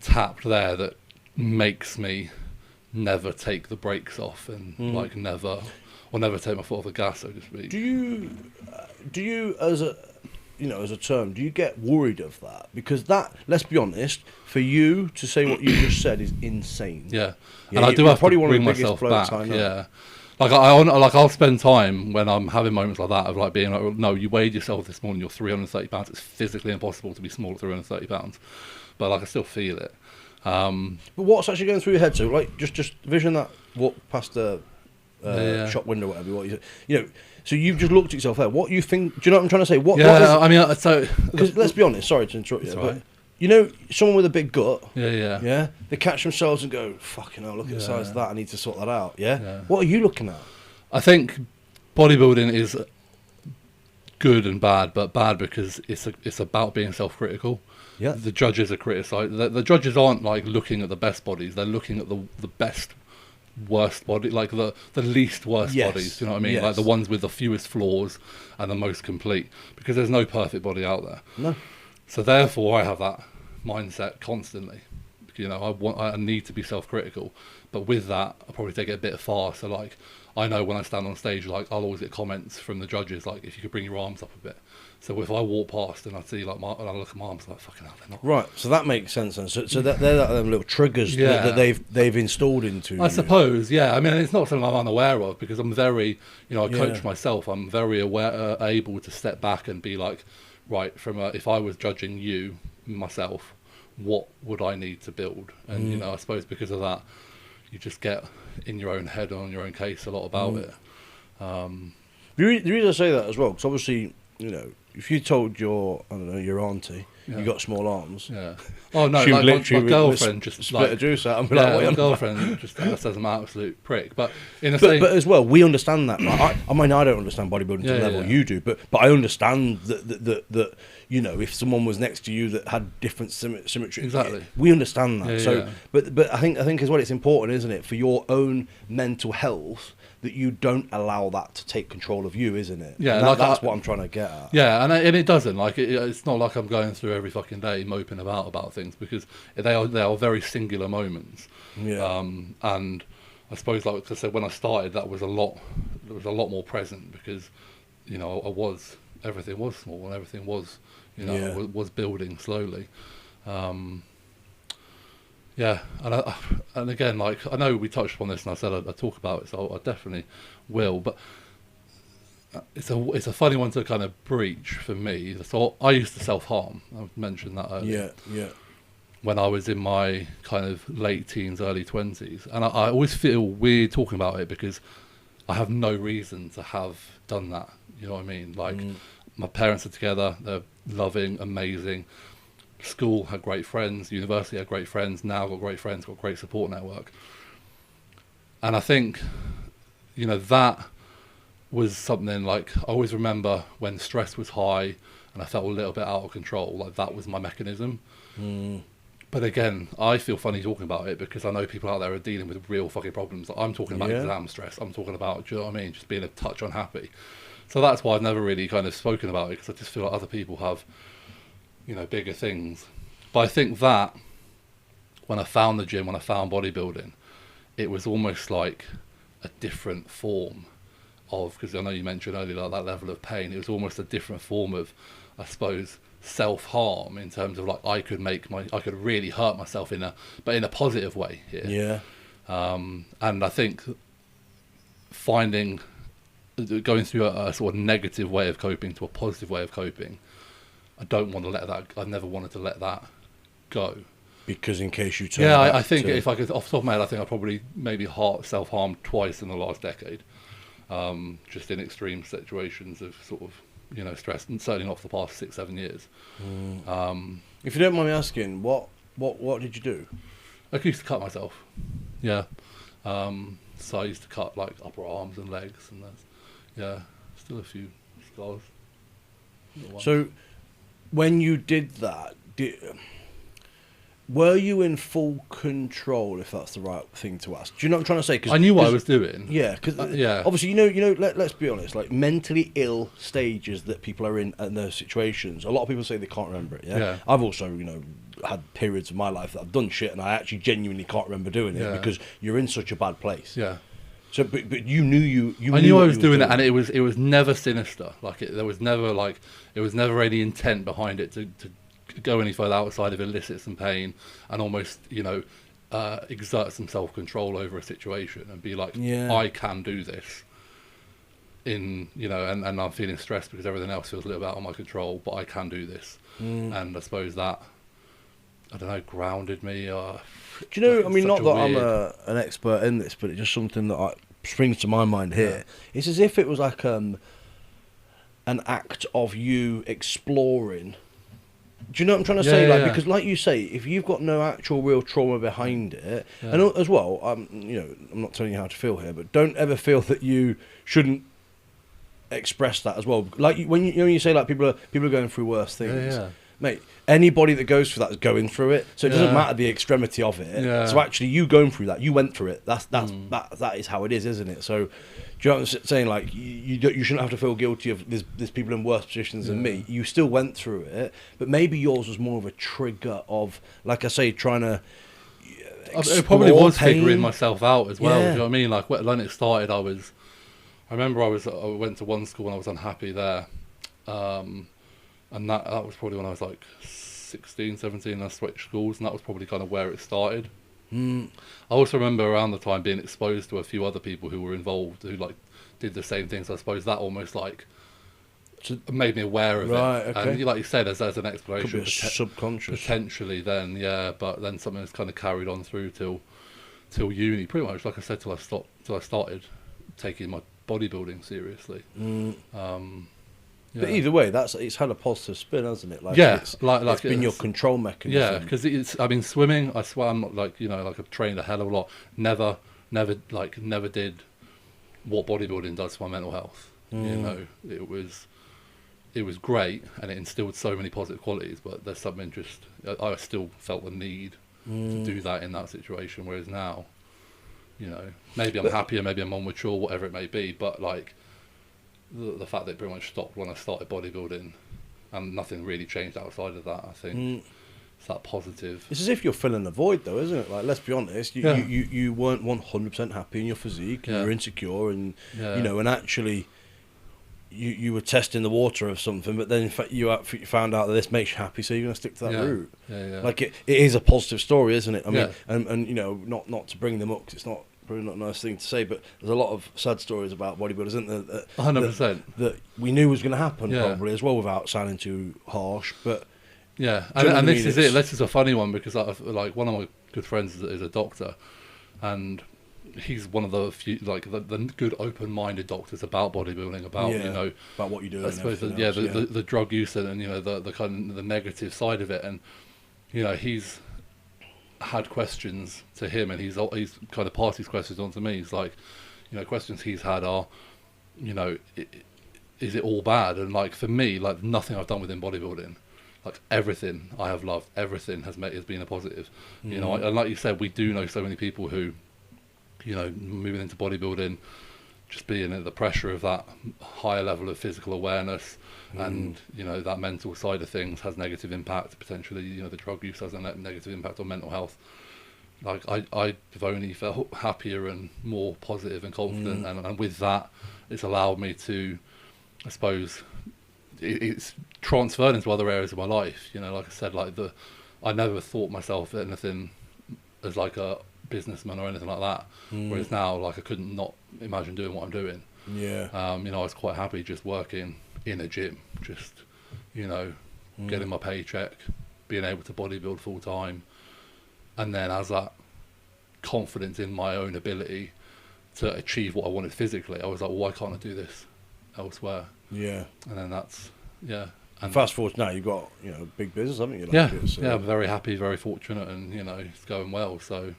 tapped there that makes me never take the brakes off and like never take my foot off the gas, so to speak. Do you as a term, do you get worried of that? Because that, let's be honest, for you to say what you just said is insane. Yeah, yeah, and I do have to one bring of the myself biggest back. blokes I know. Yeah, like I'll spend time when I'm having moments like that of like being like, no, you weighed yourself this morning, you're 330 pounds. It's physically impossible to be small at 330 pounds, but like I still feel it. But what's actually going through your head? So like, just vision that walk past the shop window, whatever. What you know. So you've just looked at yourself there. What you think? Do you know what I'm trying to say? What I mean, so because let's be honest. Sorry to interrupt you, That's but right. you know, someone with a big gut. Yeah. They catch themselves and go, "Fucking hell! Look at the size of that. I need to sort that out." Yeah. Yeah. What are you looking at? I think bodybuilding is good and bad, but bad because it's about being self-critical. Yeah. The judges are criticised. The judges aren't like looking at the best bodies; they're looking at the best. Worst body, like the least worst bodies, you know what I mean? Yes. Like the ones with the fewest flaws and the most complete, because there's no perfect body out there. No. So therefore I have that mindset constantly. You know, I need to be self-critical, but with that I probably take it a bit far. So like I know when I stand on stage, like I'll always get comments from the judges like, if you could bring your arms up a bit. So if I walk past and I see like and I look at my arms, like, fucking hell, they're not Right, so that makes sense then. So they're them little triggers that they've installed into you. I suppose, yeah. I mean, it's not something I'm unaware of, because I'm very, you know, I coach myself. I'm very aware, able to step back and be like, right, if I was judging you, myself, what would I need to build? And, you know, I suppose because of that, you just get in your own head, on your own case a lot about it. The reason I say that as well, because obviously, you know, if you told your, I don't know, your auntie you got small arms, oh no, she like would literally my girlfriend just split like a juice out and be like, what my are you on girlfriend just says I'm an absolute prick. But in the but, same, but as well, we understand that. Like, I mean, I don't understand bodybuilding to the level you do, but I understand that you know, if someone was next to you that had different symmetry, exactly, we understand that. Yeah. But I think as well, it's important, isn't it, for your own mental health, that you don't allow that to take control of you, isn't it? Yeah, like that's what I'm trying to get at. Yeah, and it doesn't. Like it's not like I'm going through every fucking day moping about things, because they are very singular moments. Yeah. And I suppose, like I said, when I started, there was a lot more present, because you know everything was small and everything was was building slowly. Yeah, and again, like I know we touched upon this, and I said I'd talk about it, so I definitely will. But it's a funny one to kind of breach for me. So I used to self-harm. I mentioned that earlier. Yeah. When I was in my kind of late teens, early 20s, and I always feel weird talking about it, because I have no reason to have done that. You know what I mean? Like my parents are together; they're loving, amazing. School had great friends, university had great friends, now got great friends, got great support network. And I think, you know, that was something, like, I always remember when stress was high and I felt a little bit out of control, like that was my mechanism. But again, I feel funny talking about it, because I know people out there are dealing with real fucking problems. Like, I'm talking about exam stress, I'm talking about, do you know what I mean, just being a touch unhappy. So that's why I've never really kind of spoken about it, because I just feel like other people have, you know, bigger things. But I think that when I found the gym, when I found bodybuilding, it was almost like a different form of, because I know you mentioned earlier, like that level of pain, it was almost a different form of, I suppose, self-harm, in terms of like I could really hurt myself but in a positive way here. And I think going through a sort of negative way of coping to a positive way of coping, I never wanted to let that go. Because in case you turn I think if I could, off the top of my head, I think I probably maybe self-harmed twice in the last decade, just in extreme situations of sort of, you know, stress, and certainly not for the past 6-7 years. If you don't mind me asking, what did you do? I used to cut myself. So I used to cut like upper arms and legs, and that's still a few scars. So when you did that, were you in full control, if that's the right thing to ask? Do you know what I'm trying to say? I knew what I was doing. Yeah, because obviously, you know. Let's be honest. Like, mentally ill stages that people are in those situations, a lot of people say they can't remember it. Yeah. I've also, you know, had periods of my life that I've done shit and I actually genuinely can't remember doing it because you're in such a bad place. Yeah. So, but you knew I knew I was doing it, and it was never sinister. Like there was never any intent behind it to go any further outside of elicit some pain and almost, you know, exert some self-control over a situation and be like, I can do this. You know, and I'm feeling stressed because everything else feels a little bit out of my control, but I can do this. And I suppose that, I don't know, grounded me. Do you know, I mean, not that I'm an expert in this, but it's just something that springs to my mind here. It's as if it was like an act of you exploring. Do you know what I'm trying to say? Because like you say, if you've got no actual real trauma behind it, and as well, you know, I'm not telling you how to feel here, but don't ever feel that you shouldn't express that as well. Like when you say like people are going through worse things. Mate, anybody that goes through that is going through it, so it doesn't matter the extremity of it. So actually, you going through that, you went through it. That is how it is, isn't it? So, do you know what I'm saying? Like, you shouldn't have to feel guilty of there's people in worse positions than me. You still went through it, but maybe yours was more of a trigger of, like I say, trying to. It probably was figuring myself out as well. Do you know what I mean? Like when it started, I remember I went to one school and I was unhappy there. And that was probably when I was like 16, 17, and I switched schools, and that was probably kind of where it started. I also remember around the time being exposed to a few other people who were involved, who like did the same things. So I suppose that almost like made me aware of it. Okay. And like you said, as an exploration, could be subconscious potentially. Then but then something that's kind of carried on through till uni, pretty much. Like I said, till I started taking my bodybuilding seriously. But either way, it's had a positive spin, hasn't it? Like, yeah, it's been your control mechanism. Yeah, because I mean, swimming, I swear I'm not like, like I've trained a hell of a lot. Never did what bodybuilding does for my mental health. It was great, and it instilled so many positive qualities, but there's something I still felt the need to do that in that situation, whereas now, maybe I'm happier, maybe I'm more mature, whatever it may be, but like the fact that it pretty much stopped when I started bodybuilding, and nothing really changed outside of that, I think it's that positive. It's as if you're filling a void, though, isn't it? Like, let's be honest, you weren't 100% happy in your physique, you were insecure, and and actually you were testing the water of something, but then in fact you found out that this makes you happy, so you're going to stick to that route. Like, it is a positive story, isn't it? I mean, and not to bring them up, because it's not probably not a nice thing to say, but there's a lot of sad stories about bodybuilders, isn't there? 100%. That we knew was going to happen, probably, as well, without sounding too harsh. But and this is it. This is a funny one, because like one of my good friends is a doctor, and he's one of the few, like the good open-minded doctors about bodybuilding, about about what you do. I suppose the drug use and the kind of the negative side of it, and he's had questions to him, and he's kind of passed these questions on to me. He's like, questions he's had are, is it all bad? And like, for me, like, nothing I've done within bodybuilding, like everything I have loved, everything has been a positive. And like you said, we do know so many people who, moving into bodybuilding, just being at the pressure of that higher level of physical awareness, and that mental side of things has negative impact potentially. The drug use has a negative impact on mental health. Like, I've only felt happier and more positive and confident, and with that, it's allowed me to, I suppose, it's transferred into other areas of my life. Like I said, like I never thought myself anything as like a businessman or anything like that. Whereas now, like, I couldn't not imagine doing what I'm doing. I was quite happy just working in a gym, just getting my paycheck, being able to bodybuild full time, and then as that confidence in my own ability to achieve what I wanted physically, I was like, well, why can't I do this elsewhere? And then that's and fast forward now, you've got big business, haven't you? I'm very happy, very fortunate, and it's going well. So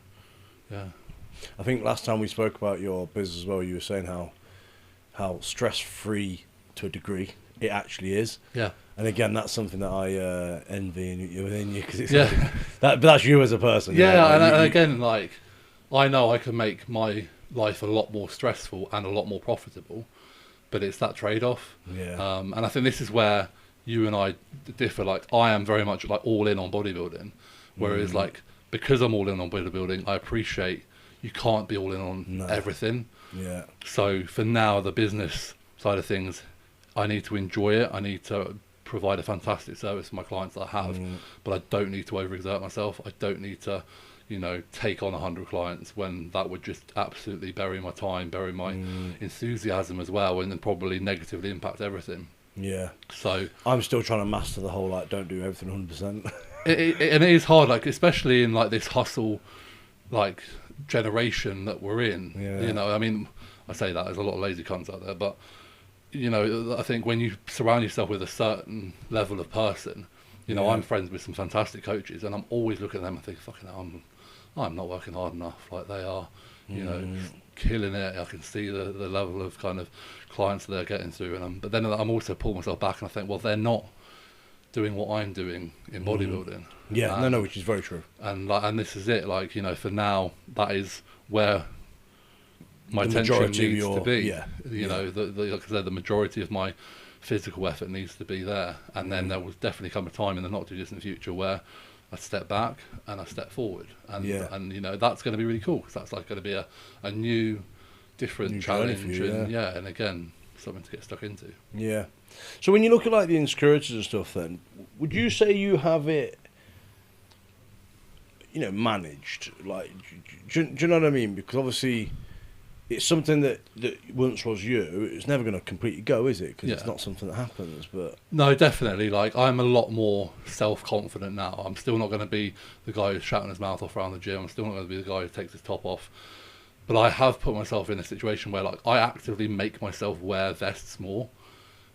I think last time we spoke about your business as well, you were saying how stress free to a degree it actually is. And again, that's something that I envy within you, because it's but that's you as a person. And again, like, I know I can make my life a lot more stressful and a lot more profitable, but it's that trade-off. And I think this is where you and I differ. Like, I am very much like all in on bodybuilding, whereas like, because I'm all in on bodybuilding, I appreciate you can't be all in on everything. So for now, the business side of things, I need to enjoy it. I need to provide a fantastic service for my clients that I have, but I don't need to overexert myself. I don't need to, take on 100 clients, when that would just absolutely bury my time, bury my enthusiasm as well, and then probably negatively impact everything. So I'm still trying to master the whole, like, don't do everything 100%. And it is hard, like, especially in like this hustle, like, generation that we're in. I mean, I say that there's a lot of lazy cunts out there, but I think when you surround yourself with a certain level of person, I'm friends with some fantastic coaches, and I'm always looking at them and think, fucking hell, I'm not working hard enough. Like, they are, killing it. I can see the level of kind of clients that they're getting through, but then I'm also pulling myself back and I think, well, they're not doing what I'm doing in bodybuilding. Which is very true. And this is it. Like, for now, that is where my attention needs to be. Like I said, the majority of my physical effort needs to be there, and then there will definitely come a time in the not too distant future where I step back and I step forward, and that's going to be really cool, because that's like going to be a new, different challenge, and again, something to get stuck into. So when you look at like the insecurities and stuff, then would you say you have it, managed? Like, do you know what I mean? Because obviously, it's something that once was you. It's never going to completely go, is it? Because it's not something that happens. But no, definitely. Like, I'm a lot more self-confident now. I'm still not going to be the guy who's shouting his mouth off around the gym. I'm still not going to be the guy who takes his top off. But I have put myself in a situation where like I actively make myself wear vests more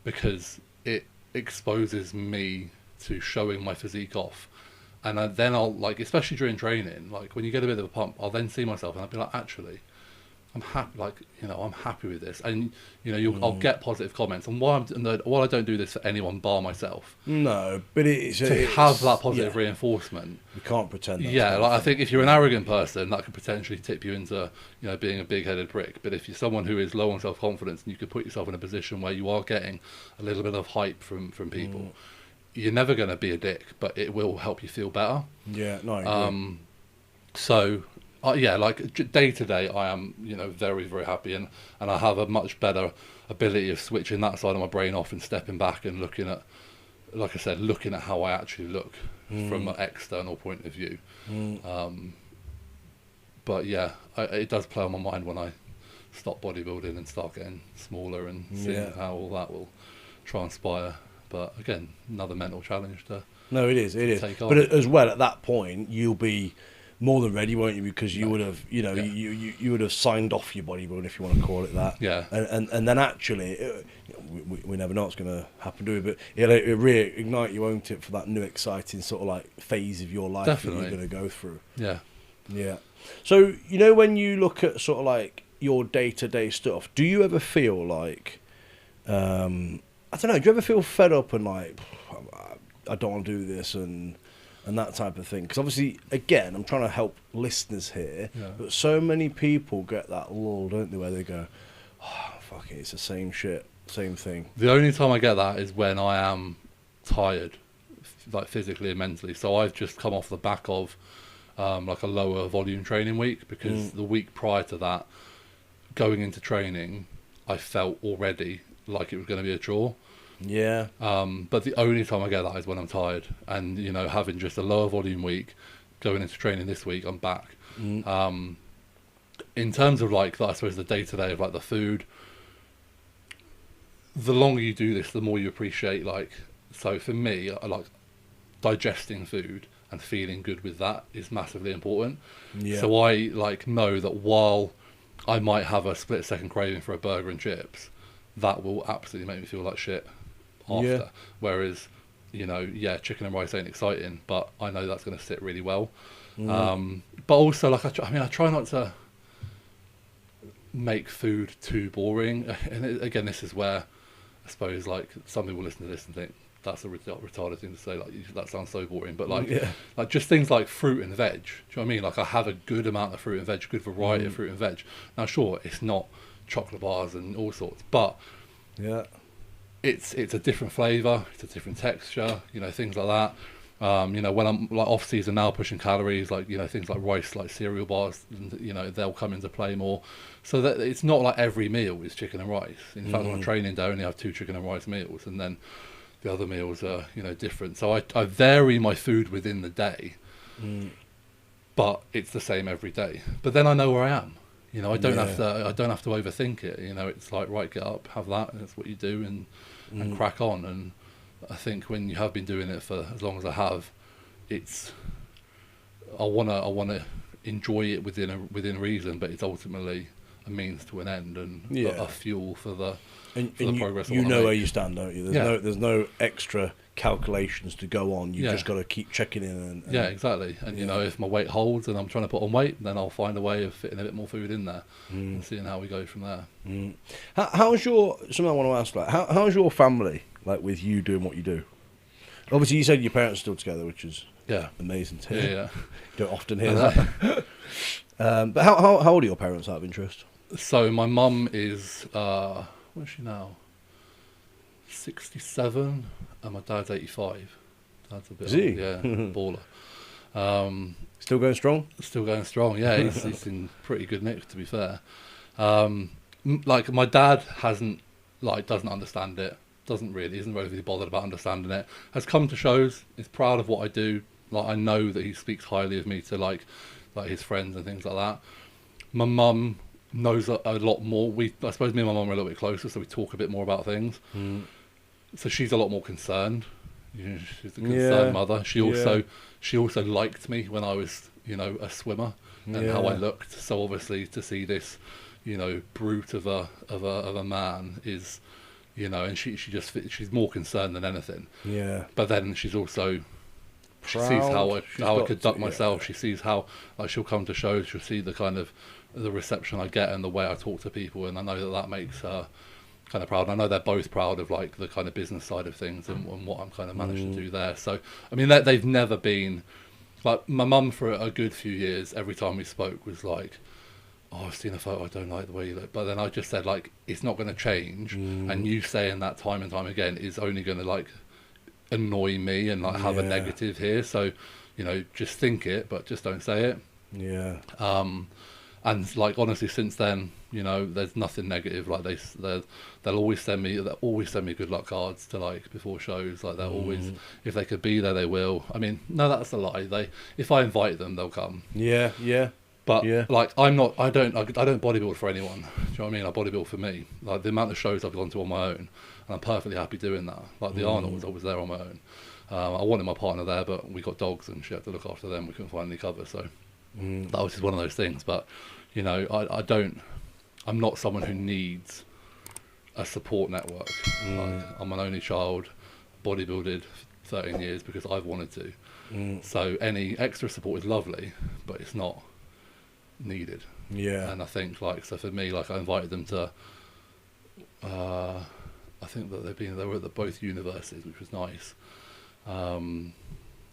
because it exposes me to showing my physique off. And then I'll like, especially during training, like when you get a bit of a pump, I'll then see myself and I'll be like, actually, I'm happy. Like, you know, I'm happy with this, and you know, I'll get positive comments. And while I don't do this for anyone bar myself. No, but it's have that positive reinforcement. You can't pretend. Yeah, like I think if you're an arrogant person, that could potentially tip you into, you know, being a big-headed prick. But if you're someone who is low on self-confidence, and you could put yourself in a position where you are getting a little bit of hype from people, you're never going to be a dick, but it will help you feel better. Yeah, no, I agree. So. Yeah, like day to day, I am, you know, very, very happy, and I have a much better ability of switching that side of my brain off and stepping back and looking at, like I said, looking at how I actually look from an external point of view. But yeah, it does play on my mind when I stop bodybuilding and start getting smaller and seeing how all that will transpire. But again, another mental challenge to it is. take on. But as well, at that point, you'll be more than ready, won't you? Because you would have, you know, you would have signed off your bodybuilding, if you want to call it that. Yeah. And then actually, we never know what's going to happen to it, but it'll reignite you, won't it, for that new exciting sort of like phase of your life that you're going to go through. Yeah. Yeah. So, you know, when you look at sort of like your day-to-day stuff, do you ever feel like, I don't know, do you ever feel fed up and like, I don't want to do this and that type of thing? Because obviously, again, I'm trying to help listeners here, but so many people get that lull, don't they, where they go, oh, fuck it, it's the same shit, same thing. The only time I get that is when I am tired, like physically and mentally. So I've just come off the back of like a lower volume training week, because the week prior to that, going into training, I felt already like it was going to be a chore. Yeah. But the only time I get that is when I'm tired, and you know, having just a lower volume week, going into training this week, I'm back. In terms of like, I suppose the day to day of like the food, the longer you do this, the more you appreciate. Like, so for me, I like digesting food and feeling good with that is massively important. Yeah. So I like know that while I might have a split second craving for a burger and chips, that will absolutely make me feel like shit after. Yeah. Whereas, you know, chicken and rice ain't exciting, but I know that's going to sit really well. But also, like, I try not to make food too boring. And again, this is where I suppose like some people listen to this and think that's a retarded thing to say. Like, that sounds so boring. But like just things like fruit and veg. Do you know what I mean? Like, I have a good amount of fruit and veg, good variety of fruit and veg. Now, sure, it's not chocolate bars and all sorts, but it's a different flavour, it's a different texture, you know, things like that. You know, when I'm like off season now, pushing calories, like, you know, things like rice, like cereal bars, and, you know, they'll come into play more. So that it's not like every meal is chicken and rice. In fact, on a training day, I only have 2 chicken and rice meals, and then the other meals are, you know, different. So I vary my food within the day, but it's the same every day. But then I know where I am. You know, I don't have to overthink it. You know, it's like, right, get up, have that, and that's what you do, and crack on. And I think when you have been doing it for as long as I have, I wanna enjoy it within reason, but it's ultimately a means to an end and a fuel for the progress. You know where you stand, don't you? There's no extra calculations to go on. You just got to keep checking in. And exactly. And you know, if my weight holds and I'm trying to put on weight, then I'll find a way of fitting a bit more food in there and seeing how we go from there. How's something I want to ask, like, how's your family, like, with you doing what you do? Obviously, you said your parents are still together, which is amazing to hear. You don't often hear that. But how old are your parents, out of interest? So my mum is what is she now? 67, and my dad's 85. Dad's a bit old, baller. Still going strong? Still going strong, yeah. He's in pretty good nick, to be fair. Like, my dad doesn't understand it. Isn't really bothered about understanding it. Has come to shows. Is proud of what I do. Like, I know that he speaks highly of me to like his friends and things like that. My mum knows a lot more. I suppose me and my mum are a little bit closer, so we talk a bit more about things. So she's a lot more concerned. You know, she's a concerned mother. She also liked me when I was, you know, a swimmer. and how I looked. So obviously to see this, you know, brute of a man is, you know, and she's more concerned than anything. Yeah. But then she's also, she Proud. sees how I conduct to, myself. She sees how, like, she'll come to shows. She'll see the kind of the reception I get and the way I talk to people, and I know that makes her kind of proud. And I know they're both proud of like the kind of business side of things and what I'm kind of managed to do there. So I mean, they've never been like, my mum for a good few years. Every time we spoke was like, "Oh, I've seen a photo. I don't like the way you look." But then I just said, like, it's not going to change, and you saying that time and time again is only going to like annoy me and like have a negative here. So, you know, just think it, but just don't say it. Yeah. And like, honestly, since then, you know, there's nothing negative. Like they'll always send me good luck cards to like before shows. Like they'll always, if they could be there, they will. I mean, no, that's a lie. If I invite them, they'll come. Yeah. Yeah. But like, I don't bodybuild for anyone. Do you know what I mean? I bodybuild for me. Like the amount of shows I've gone to on my own, and I'm perfectly happy doing that. Like the Arnolds, I was there on my own. I wanted my partner there, but we got dogs and she had to look after them. We couldn't find any cover, so that was just one of those things. But you know, I'm not someone who needs a support network. Like, I'm an only child, bodybuilded 13 years because I've wanted to. So any extra support is lovely, but it's not needed. Yeah. And I think, like, so for me, like, I invited them to I think that they were at both universities, which was nice. I don't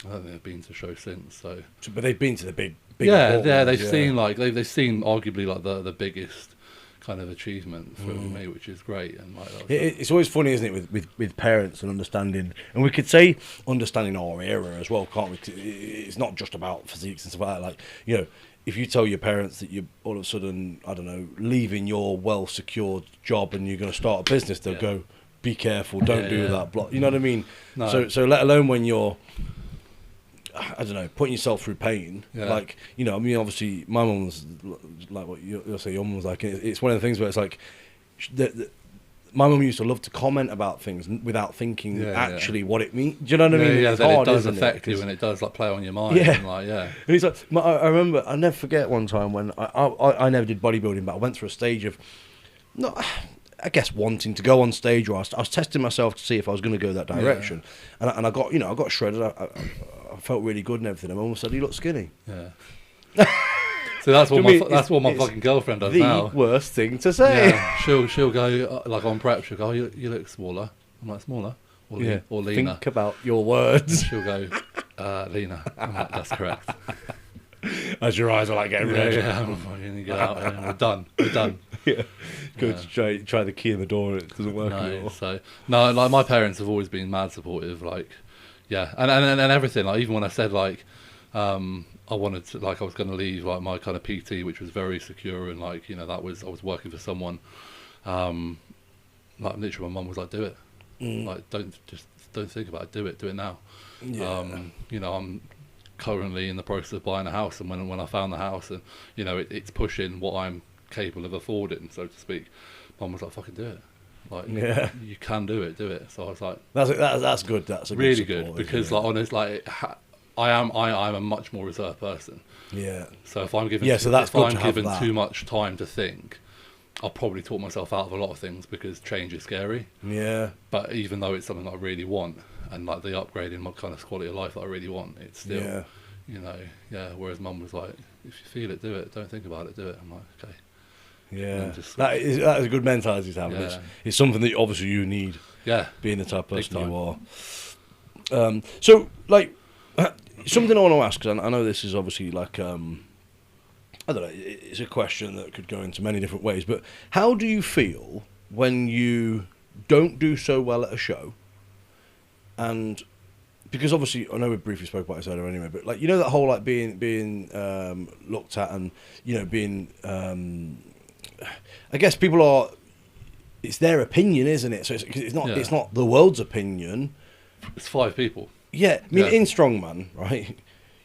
think they've been to show since. So but they've been to the big they've seen like they've seen arguably like the biggest kind of achievement for me, which is great. And like it's always funny, isn't it, with parents and understanding, and we could say understanding our era as well, can't we? It's not just about physiques and stuff like that. Like, you know, if you tell your parents that you're all of a sudden, I don't know, leaving your well secured job and you're going to start a business, they'll go, be careful, don't do that. You know what I mean? No. So let alone when you're, I don't know, putting yourself through pain. Like, you know, I mean, obviously my mum was like what you'll say your mum was like. It's one of the things where it's like, my mum used to love to comment about things without thinking actually what it means. Do you know what I mean? Yeah, it's that hard, it does isn't affect it? you, and it does like play on your mind. Yeah. And, like, yeah. And it's like, I remember, I never forget one time when I never did bodybuilding, but I went through a stage of, not, I guess, wanting to go on stage, or I was testing myself to see if I was going to go that direction, and I got, you know, I got shredded. I felt really good and everything. And my mum said, "You look skinny." Yeah. So that's what my fucking girlfriend does now. The worst thing to say. Yeah. She'll go like on prep. She'll go, "Oh, you look smaller." I'm like, "Smaller or leaner?" Think about your words. She'll go, "Leaner." I'm like, "That's correct." As your eyes are like getting red. Yeah, I'm fucking get out. We're done. Yeah. Go to try the key in the door and it doesn't work anymore. So like my parents have always been mad supportive. Like, yeah, and everything. Like even when I said like, I wanted to, like, I was going to leave like my kind of PT, which was very secure, and like, you know, I was working for someone. Like literally, my mum was like, "Do it. Like, don't think about it. Do it now." Yeah. You know, I'm currently in the process of buying a house, and when I found the house, and you know, it's pushing what I'm capable of affording, so to speak. Mum was like, "Fucking do it. Like, you can do it." So I was like, "That's good. That's a really good, support, because like honest, like I'm a much more reserved person. Yeah. So if I'm given too much time to think, I'll probably talk myself out of a lot of things, because change is scary. Yeah. But even though it's something that I really want, and like the upgrade in my kind of quality of life that I really want, it's still, you know, whereas mum was like, "If you feel it, do it. Don't think about it, do it." I'm like, okay. Yeah. That is a good mentality to have. Yeah. It's something that obviously you need. Yeah. Being the type of person you are. So, like, something I want to ask, because I know this is obviously like, I don't know, it's a question that could go into many different ways, but how do you feel when you don't do so well at a show? And because obviously, I know we briefly spoke about this earlier anyway, but like, you know, that whole like being looked at, and you know, being I guess people are, it's their opinion, isn't it? So it's not the world's opinion. It's 5 people. Yeah, I mean, in strongman, right?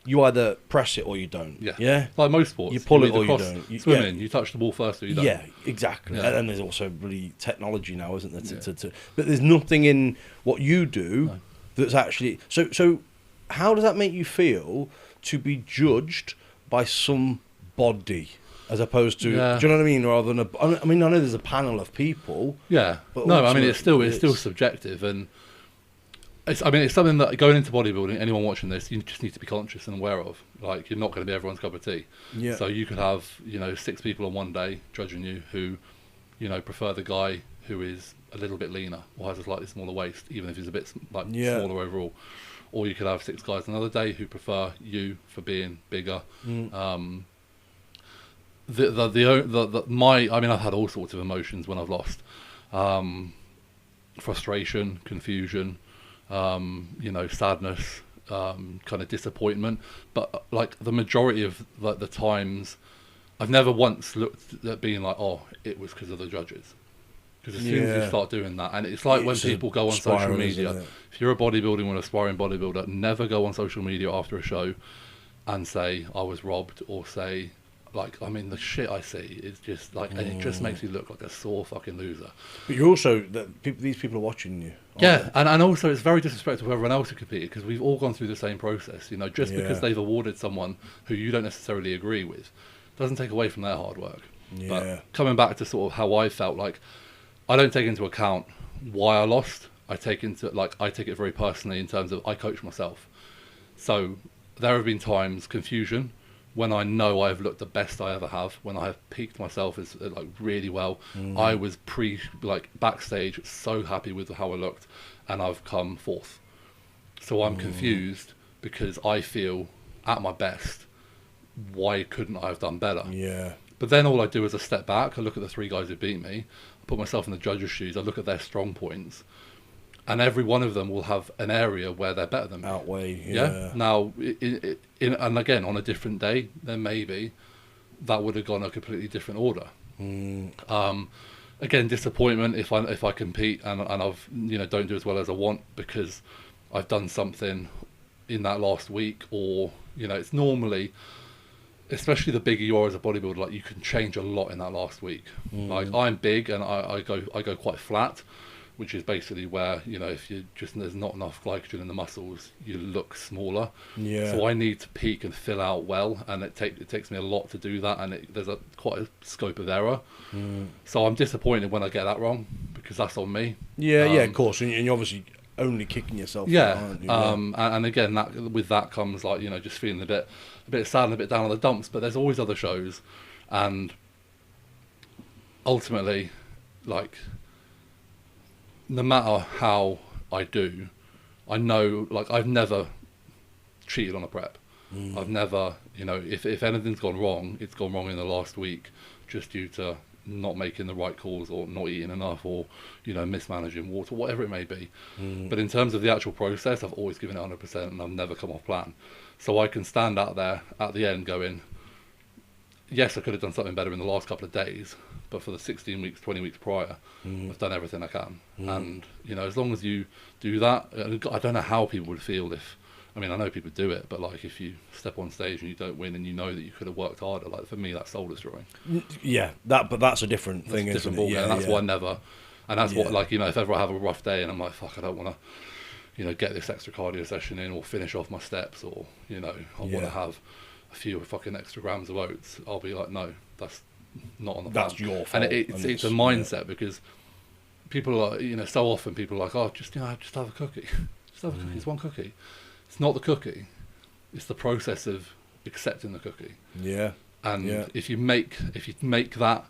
You either press it or you don't. Yeah. Like most sports, you pull it or you don't. Swimming, you touch the ball first or you don't. Yeah, exactly. Yeah. And there's also really technology now, isn't there? But there's nothing in what you do that's actually. So how does that make you feel to be judged by some body as opposed to, Yeah. do you know what I mean? Rather than I mean, I know there's a panel of people. Yeah. But No, I mean, it's still ultimately, subjective, and it's something that going into bodybuilding, anyone watching this, you just need to be conscious and aware of. Like, you're not going to be everyone's cup of tea. Yeah. So you could have, 6 people on one day judging you who, prefer the guy who is a little bit leaner or has a slightly smaller waist, even if he's a bit smaller overall. Or you could have 6 guys another day who prefer you for being bigger. Mm. I've had all sorts of emotions when I've lost. Frustration, confusion, sadness, kind of disappointment. But like the majority of like the times, I've never once looked at being like, oh, it was because of the judges. Because as soon as you start doing that, and it's like when people go on social media, if you're a bodybuilding or an aspiring bodybuilder, never go on social media after a show and say, I was robbed, or say, like, I mean, the shit I see is just like, and it just makes you look like a sore fucking loser. But you're also, these people are watching you. Yeah, and also it's very disrespectful to everyone else who competed, because we've all gone through the same process. Just because they've awarded someone who you don't necessarily agree with doesn't take away from their hard work. Yeah. But coming back to sort of how I felt, like, I don't take into account why I lost. I take it very personally in terms of I coach myself. So there have been times, confusion, when I know I've looked the best I ever have, when I have peaked myself as like really well. I was backstage so happy with how I looked, and I've come fourth. So I'm confused because I feel at my best, why couldn't I have done better? Yeah. But then all I do is I step back, I look at the 3 guys who beat me, I put myself in the judges' shoes, I look at their strong points, and every one of them will have an area where they're better than me. Outweigh, yeah. Now, and again, on a different day, then maybe that would have gone a completely different order. Again, disappointment if I compete and I've don't do as well as I want because I've done something in that last week, or it's normally, especially the bigger you are as a bodybuilder, like you can change a lot in that last week. Like I'm big and I go quite flat, which is basically where if there's not enough glycogen in the muscles, you look smaller. Yeah. So I need to peak and fill out well, and it takes me a lot to do that, and there's quite a scope of error. So I'm disappointed when I get that wrong, because that's on me. Yeah, of course, and you're obviously only kicking yourself. Yeah. Out, aren't you? And again, with that comes like just feeling a bit sad and a bit down on the dumps. But there's always other shows, and ultimately, like, no matter how I do, I know, like, I've never cheated on a prep. I've never, if anything's gone wrong, it's gone wrong in the last week, just due to not making the right calls, or not eating enough, or mismanaging water, whatever it may be. But in terms of the actual process, I've always given it 100%, and I've never come off plan. So I can stand out there at the end going, yes, I could have done something better in the last couple of days, but for the 16 weeks, 20 weeks prior, I've done everything I can. And as long as you do that, I don't know how people would feel if, I mean, I know people do it, but like if you step on stage and you don't win, and that you could have worked harder, like, for me, that's soul destroying. Yeah, but that's a different thing, isn't it? Yeah, and that's why I never, and that's what, like, if ever I have a rough day and I'm like, fuck, I don't want to, get this extra cardio session in, or finish off my steps, or, I want to have a few fucking extra grams of oats, I'll be like, no, that's not on the plan. That's your fault. And it's a mindset, because people are, so often people are like, oh, just have a cookie. Just have a cookie. It's one cookie. It's not the cookie. It's the process of accepting the cookie. Yeah. And if you make that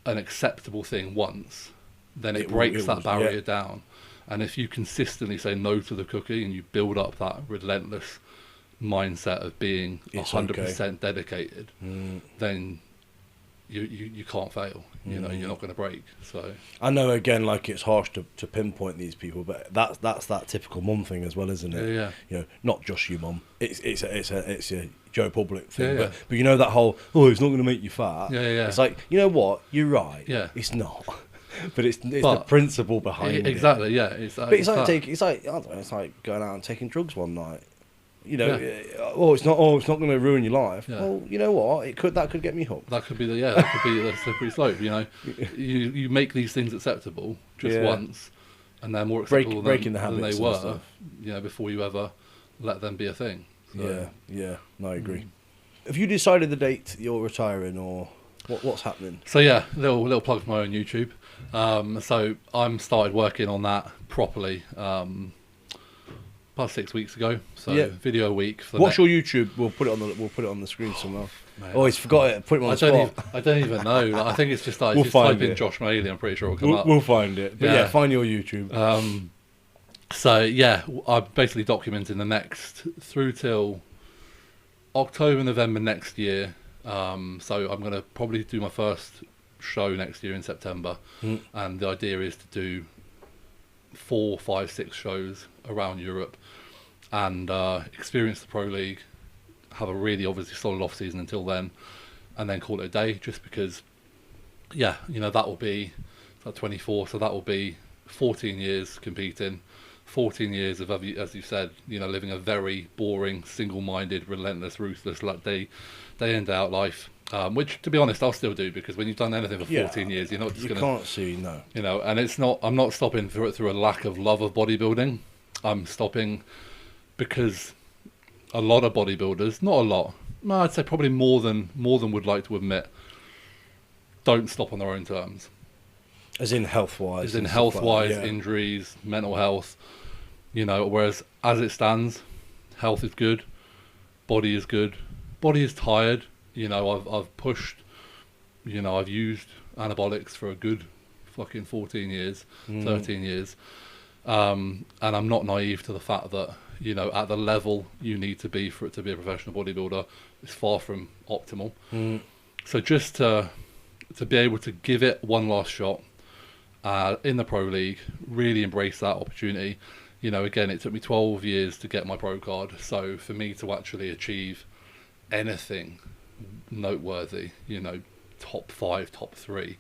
an acceptable thing once, then it breaks that barrier down. And if you consistently say no to the cookie, and you build up that relentless mindset of being 100% dedicated, then you can't fail. You're not going to break. So I know, again, like, it's harsh to pinpoint these people, but that's that typical mum thing as well, isn't it? Yeah. Not just you, mum. It's a Joe Public thing. Yeah. But that whole, it's not going to make you fat. Yeah. It's like, you know what? You're right. Yeah. It's not. But it's the principle behind it. Exactly. Yeah. It's like going out and taking drugs one night. It's not going to ruin your life. Yeah. Well, you know what? That could get me hooked. That could be the slippery slope. You make these things acceptable just once, and they're more acceptable than they were. Before you ever let them be a thing. So. Yeah. No, I agree. Have you decided the date you're retiring, or what's happening? So yeah, little plug for my own YouTube. So I'm started working on that properly about 6 weeks ago. So video a week. For What's your YouTube? We'll put it on the screen somewhere. Mate, Always forgot it. Put him on the spot. I don't even know. Like, I think it's just like We'll just type find in it. Josh Maley. I'm pretty sure it'll come up. We'll find it. But yeah, find your YouTube. So yeah, I'm basically documenting the next through till October, November next year. So I'm going to probably do my first show next year in September, and the idea is to do 4, 5, 6 shows around Europe and experience the Pro League, have a really obviously solid off season until then, and then call it a day. Just because, yeah, you know, that will be like 24, so that will be 14 years competing. 14 years of, as you said, you know, living a very boring, single-minded, relentless, ruthless, like day in, day out life. Which, to be honest, I'll still do, because when you've done anything for 14 years, you're not just going to... You can't see, no. You know, and it's not... I'm not stopping through a lack of love of bodybuilding. I'm stopping because a lot of bodybuilders, not a lot, no, I'd say probably more than would like to admit, don't stop on their own terms. As in health-wise. As in health-wise, yeah. Injuries, mental health. You know, whereas as it stands, health is good, body is good, body is tired. You know, I've pushed, you know, I've used anabolics for a good fucking 14 years, 13 years. And I'm not naive to the fact that, you know, at the level you need to be for it to be a professional bodybuilder, it's far from optimal. So just to be able to give it one last shot in the Pro League, really embrace that opportunity. You know, again, it took me 12 years to get my pro card. So for me to actually achieve anything noteworthy, you know, top 5, top 3,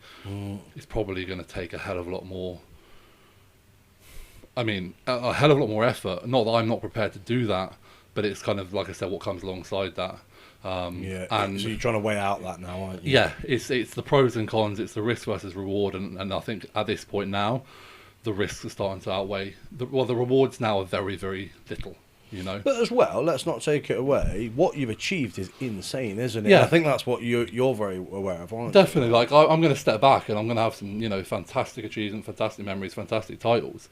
it's probably going to take a hell of a lot more. I mean, a hell of a lot more effort. Not that I'm not prepared to do that, but it's kind of, like I said, what comes alongside that. And so you're trying to weigh out that now, aren't you? Yeah, it's the pros and cons. It's the risk versus reward, and I think at this point now, the risks are starting to outweigh the rewards now are very, very little, you know. But as well, let's not take it away. What you've achieved is insane, isn't it? Yeah. I think that's what you're very aware of, aren't Definitely. Like I'm going to step back, and I'm going to have some, you know, fantastic achievements, fantastic memories, fantastic titles,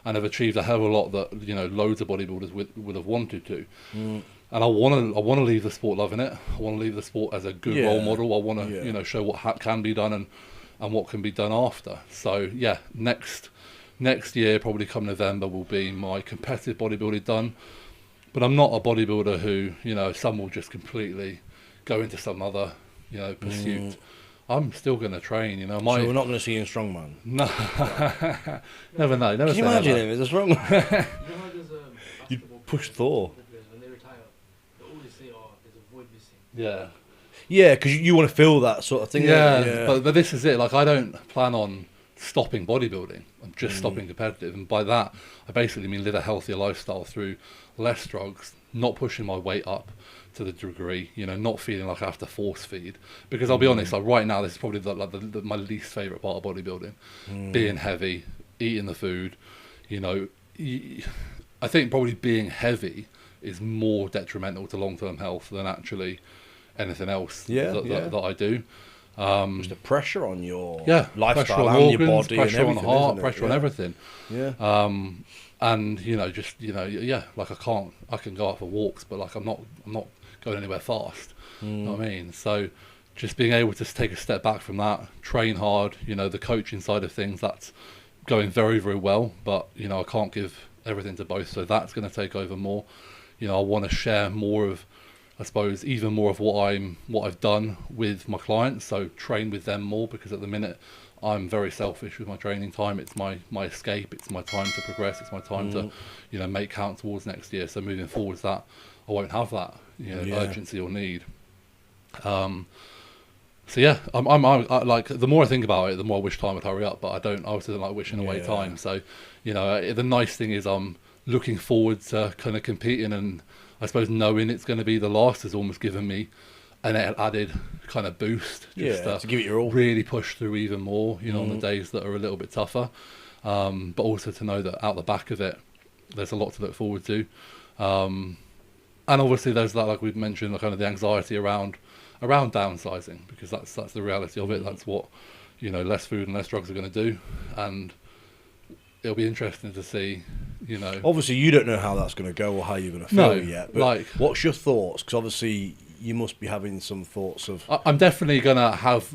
and have achieved a hell of a lot that, you know, loads of bodybuilders would have wanted to. And I want to leave the sport loving it. I want to leave the sport as a good role model. I want to, you know, show what can be done and what can be done after. So yeah, next year, probably come November, will be my competitive bodybuilding done. But I'm not a bodybuilder who, you know, some will just completely go into some other, you know, pursuit. I'm still going to train, you know. So we're not going to see you in strongman? No. Never know. Never. Can you imagine him as a strongman? You know how there's You basketball push players, Thor. when they retire, they always say, "Oh, there's a void missing." Yeah. Yeah, because you want to feel that sort of thing. Yeah. But this is it. Like, I don't plan on stopping bodybuilding. I'm just stopping competitive, and by that I basically mean live a healthier lifestyle through less drugs, not pushing my weight up to the degree, you know, not feeling like I have to force feed, because I'll be honest, like right now this is probably my least favorite part of bodybuilding, being heavy, eating the food, you know. I think probably being heavy is more detrimental to long-term health than actually anything else that I do. Just the pressure on your lifestyle pressure on and organs, your body, pressure and on heart, pressure on everything. Yeah. And you know, just, you know, like I can go out for walks, but like I'm not going anywhere fast. You know what I mean? So just being able to take a step back from that, train hard, you know, the coaching side of things, that's going very, very well, but you know, I can't give everything to both, so that's going to take over more. You know, I want to share more of, I suppose, even more of what I've done with my clients, so train with them more, because at the minute I'm very selfish with my training time. It's my escape, it's my time to progress, it's my time to, you know, make count towards next year. So moving forwards, that I won't have that, you know, urgency or need. So yeah, I like, the more I think about it, the more I wish time would hurry up, but I also don't like wishing away time. So, you know, the nice thing is I'm looking forward to kind of competing, and I suppose knowing it's going to be the last has almost given me an added kind of boost, just to give it your all, really push through even more, you know, on the days that are a little bit tougher, but also to know that out the back of it there's a lot to look forward to, and And obviously there's that, like we've mentioned, kind of the anxiety around downsizing, because that's the reality of it. That's what, you know, less food and less drugs are going to do. And it'll be interesting to see, you know. Obviously, you don't know how that's going to go or how you're going to feel yet. But like, what's your thoughts? Because obviously, you must be having some thoughts of. I'm definitely going to have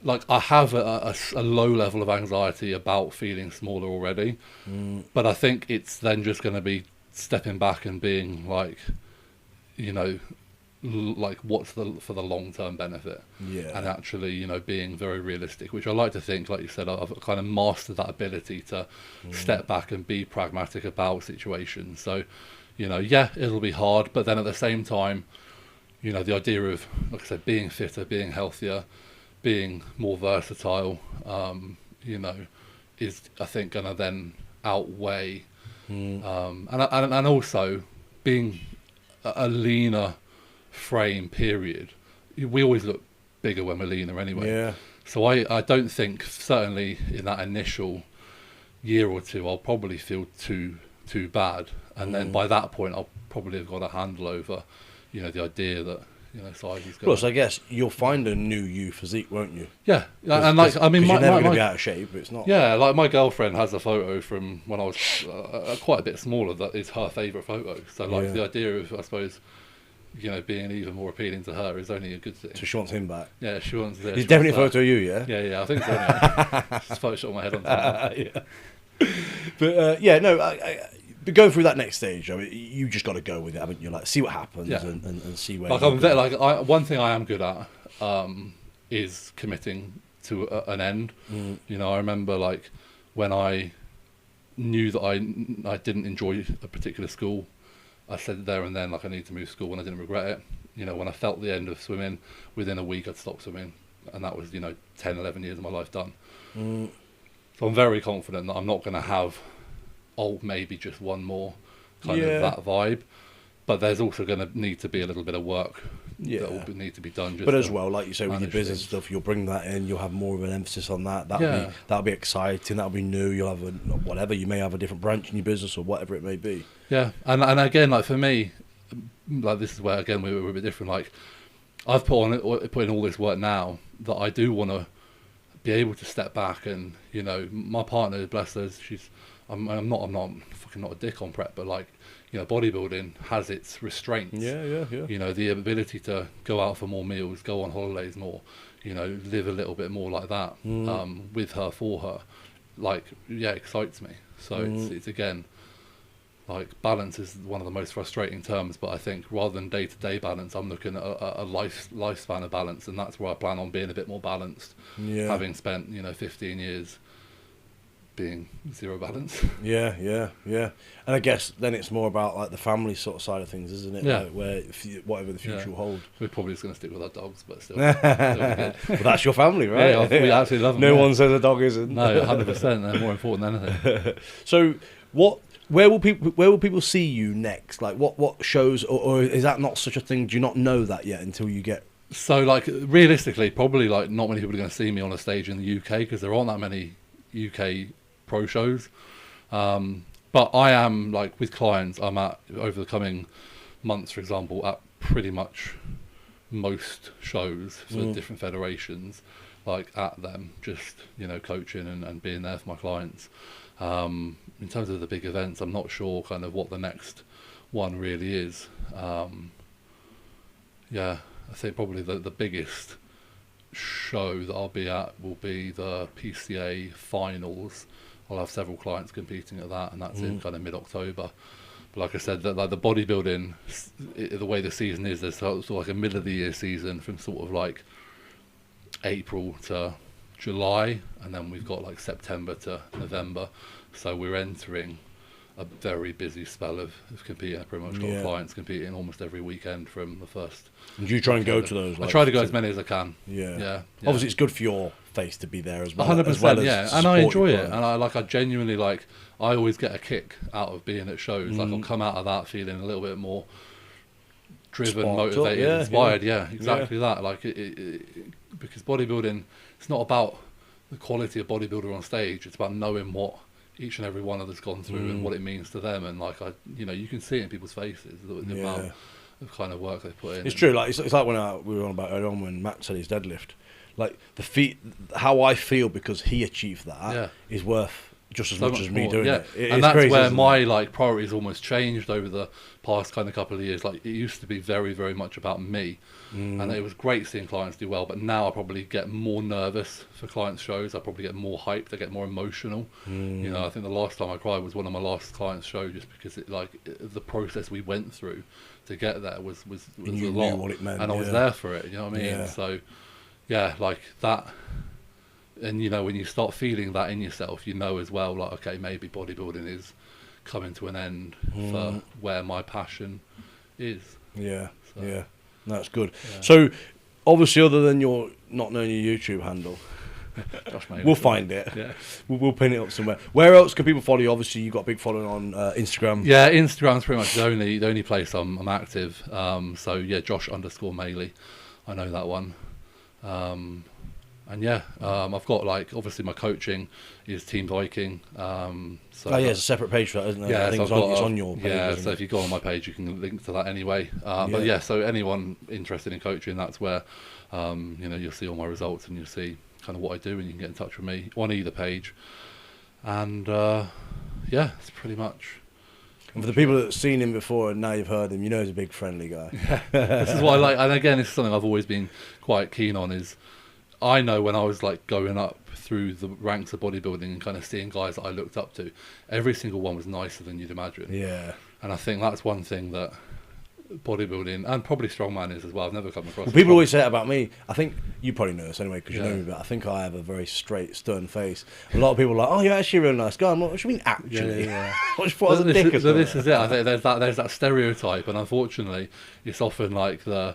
like, I have a low level of anxiety about feeling smaller already. But I think it's then just going to be stepping back and being like, you know, like what's for the long-term benefit, and actually, you know, being very realistic, which I like to think, like you said, I've kind of mastered that ability to step back and be pragmatic about situations. So, you know, yeah, it'll be hard, but then at the same time, you know, the idea of, like I said, being fitter, being healthier, being more versatile, you know, is, I think, gonna then outweigh, and also being a leaner frame period. We always look bigger when we're leaner anyway. So I don't think, certainly in that initial year or two, I'll probably feel too bad, and then by that point I'll probably have got a handle over, you know, the idea that, you know, size is going. Plus, I guess you'll find a new you physique, won't you? Yeah, and like, I mean, you're never going to be out of shape. It's not. Yeah, like my girlfriend has a photo from when I was quite a bit smaller that is her favourite photo. So like the idea of, I suppose, you know, being even more appealing to her is only a good thing. So she wants him back. Yeah, she wants. He's definitely a photo of you, yeah. Yeah, I think so. Yeah. Just Photoshop my head on top. But but going through that next stage, I mean, you just got to go with it, haven't you? Like, see what happens and see where. Like one thing I am good at is committing to an end. You know, I remember like when I knew that I didn't enjoy a particular school, I said there and then, like, I need to move school, and I didn't regret it. You know, when I felt the end of swimming, within a week I'd stopped swimming, and that was, you know, 10, 11 years of my life done. So I'm very confident that I'm not going to have, maybe just one more kind of that vibe, but there's also going to need to be a little bit of work that will need to be done. Just but as well, like you say, with your business stuff, you'll bring that in, you'll have more of an emphasis on that. That'll be exciting, that'll be new, you'll have whatever, you may have a different branch in your business or whatever it may be. Yeah, and again, like for me, like this is where, again, we're a bit different. Like, I've put in all this work now that I do want to be able to step back, and, you know, my partner, bless her, I'm fucking not a dick on prep, but like, you know, bodybuilding has its restraints. Yeah. You know, the ability to go out for more meals, go on holidays more, you know, live a little bit more like that, with her, for her, like, excites me. So it's again, like, balance is one of the most frustrating terms, but I think rather than day-to-day balance, I'm looking at a lifespan of balance, and that's where I plan on being a bit more balanced. Having spent, you know, 15 years being zero balance. Yeah. And I guess then it's more about like the family sort of side of things, isn't it? Yeah. Like where whatever the future will hold. We're probably just going to stick with our dogs, but still. Well, that's your family, right? Yeah, we absolutely love them. No one says a dog isn't. No, 100%. They're more important than anything. So where will people see you next? Like what shows, or is that not such a thing? Do you not know that yet until you get? So like realistically, probably like not many people are going to see me on a stage in the UK because there aren't that many UK pro shows. But I am, like, with clients, I'm at, over the coming months, for example, at pretty much most shows for different federations, like at them, just, you know, coaching and being there for my clients. In terms of the big events, I'm not sure kind of what the next one really is. I think probably the biggest show that I'll be at will be the PCA finals. I'll have several clients competing at that, and that's in kind of mid-October. But like I said, like the bodybuilding, the way the season is, there's sort of like a middle of the year season from sort of like April to July, and then we've got like September to November. So we're entering a very busy spell of competing. I've pretty much got clients competing almost every weekend from the first. And do you try and go to those? I try to go as many as I can. Yeah. Obviously, it's good for your face to be there as well. 100%, as well and I enjoy it, and I genuinely like. I always get a kick out of being at shows. Like, I'll come out of that feeling a little bit more driven, motivated, inspired. Yeah, exactly that. Like because bodybuilding, it's not about the quality of bodybuilder on stage. It's about knowing what each and every one of us gone through and what it means to them, and like you can see it in people's faces the amount of kind of work they put in. It's true. Like it's like when we were on about earlier on when Matt said his deadlift. Like how I feel because he achieved that is worth just as much as me doing it. And that's crazy, where my like priorities almost changed over the past kind of couple of years. Like it used to be very, very much about me, and it was great seeing clients do well. But now I probably get more nervous for clients' shows. I probably get more hyped. I get more emotional. You know, I think the last time I cried was one of my last clients' show, just because the process we went through to get there was a lot, what it meant, and I was there for it. You know what I mean? Yeah. So yeah, like that. And you know, when you start feeling that in yourself, you know as well, like, okay, maybe bodybuilding is coming to an end for where my passion is. Yeah, So, yeah, that's good. Yeah. So, obviously, other than your not knowing your YouTube handle, Josh Maley. we'll find it. Yeah. We'll pin it up somewhere. Where else can people follow you? Obviously, you've got a big following on Instagram. Yeah, Instagram's pretty much the only place I'm active. So yeah, Josh_Maley. I know that one. And yeah, I've got like obviously my coaching is Team Viking. So it's a separate page for that, isn't there? Yeah, I think so it's on your page. Yeah, isn't so it? if you go on my page, you can link to that anyway. But yeah, so anyone interested in coaching, that's where you'll see all my results and you'll see kind of what I do, and you can get in touch with me on either page. And yeah, it's pretty much. And for the people that have seen him before and now you've heard him, you know he's a big friendly guy. This is what I like, and again, this is something I've always been quite keen on. Is I know when I was like going up through the ranks of bodybuilding and kind of seeing guys that I looked up to, every single one was nicer than you'd imagine. Yeah. And I think that's one thing that bodybuilding and probably strongman is as well. I've never come across. Well, people always say that about me. I think you probably know this anyway because you Yeah. know me, but I think I have a very straight, stern face. A lot of people are like, "Oh, you're actually a real nice guy." I'm like, "What do you mean, actually?" Yeah. What do you mean, dick or So this something? is it. I think there's that stereotype, and unfortunately, it's often like the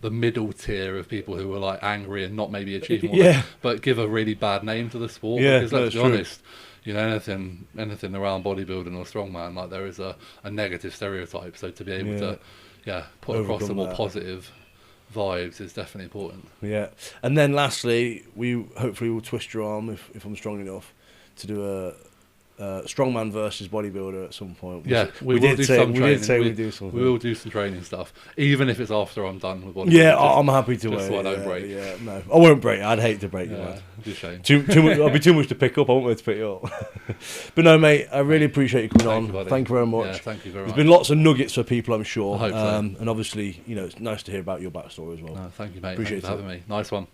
middle tier of people who are like angry and not maybe achieve more, Yeah. but give a really bad name to the sport. Yeah, Because no, let's it's be true. honest, anything around bodybuilding or strongman, like there is a negative stereotype. So to be able to put across Overcome the more that. positive vibes is definitely important. Yeah. And then lastly, we hopefully will twist your arm if I'm strong enough to do a strongman versus bodybuilder at some point. Yeah, we will did do say, some we training. did say we'd do something. We will do some training stuff, even if it's after I'm done with bodybuilding. Yeah, I'm happy to just wait. so I don't break. Yeah, no, I won't break. I'd hate to break you, Yeah, man. it'd be a shame. Too much. I'll be too much to pick up. I won't be able to pick you up. But no, mate, I really appreciate you coming Thank you, on. buddy. Thank you very much. Yeah, thank you very There's much. been lots of nuggets for people, I'm sure. I hope so. And obviously, it's nice to hear about your backstory as well. No, thank you, mate. Appreciate Thanks for having me. Nice one.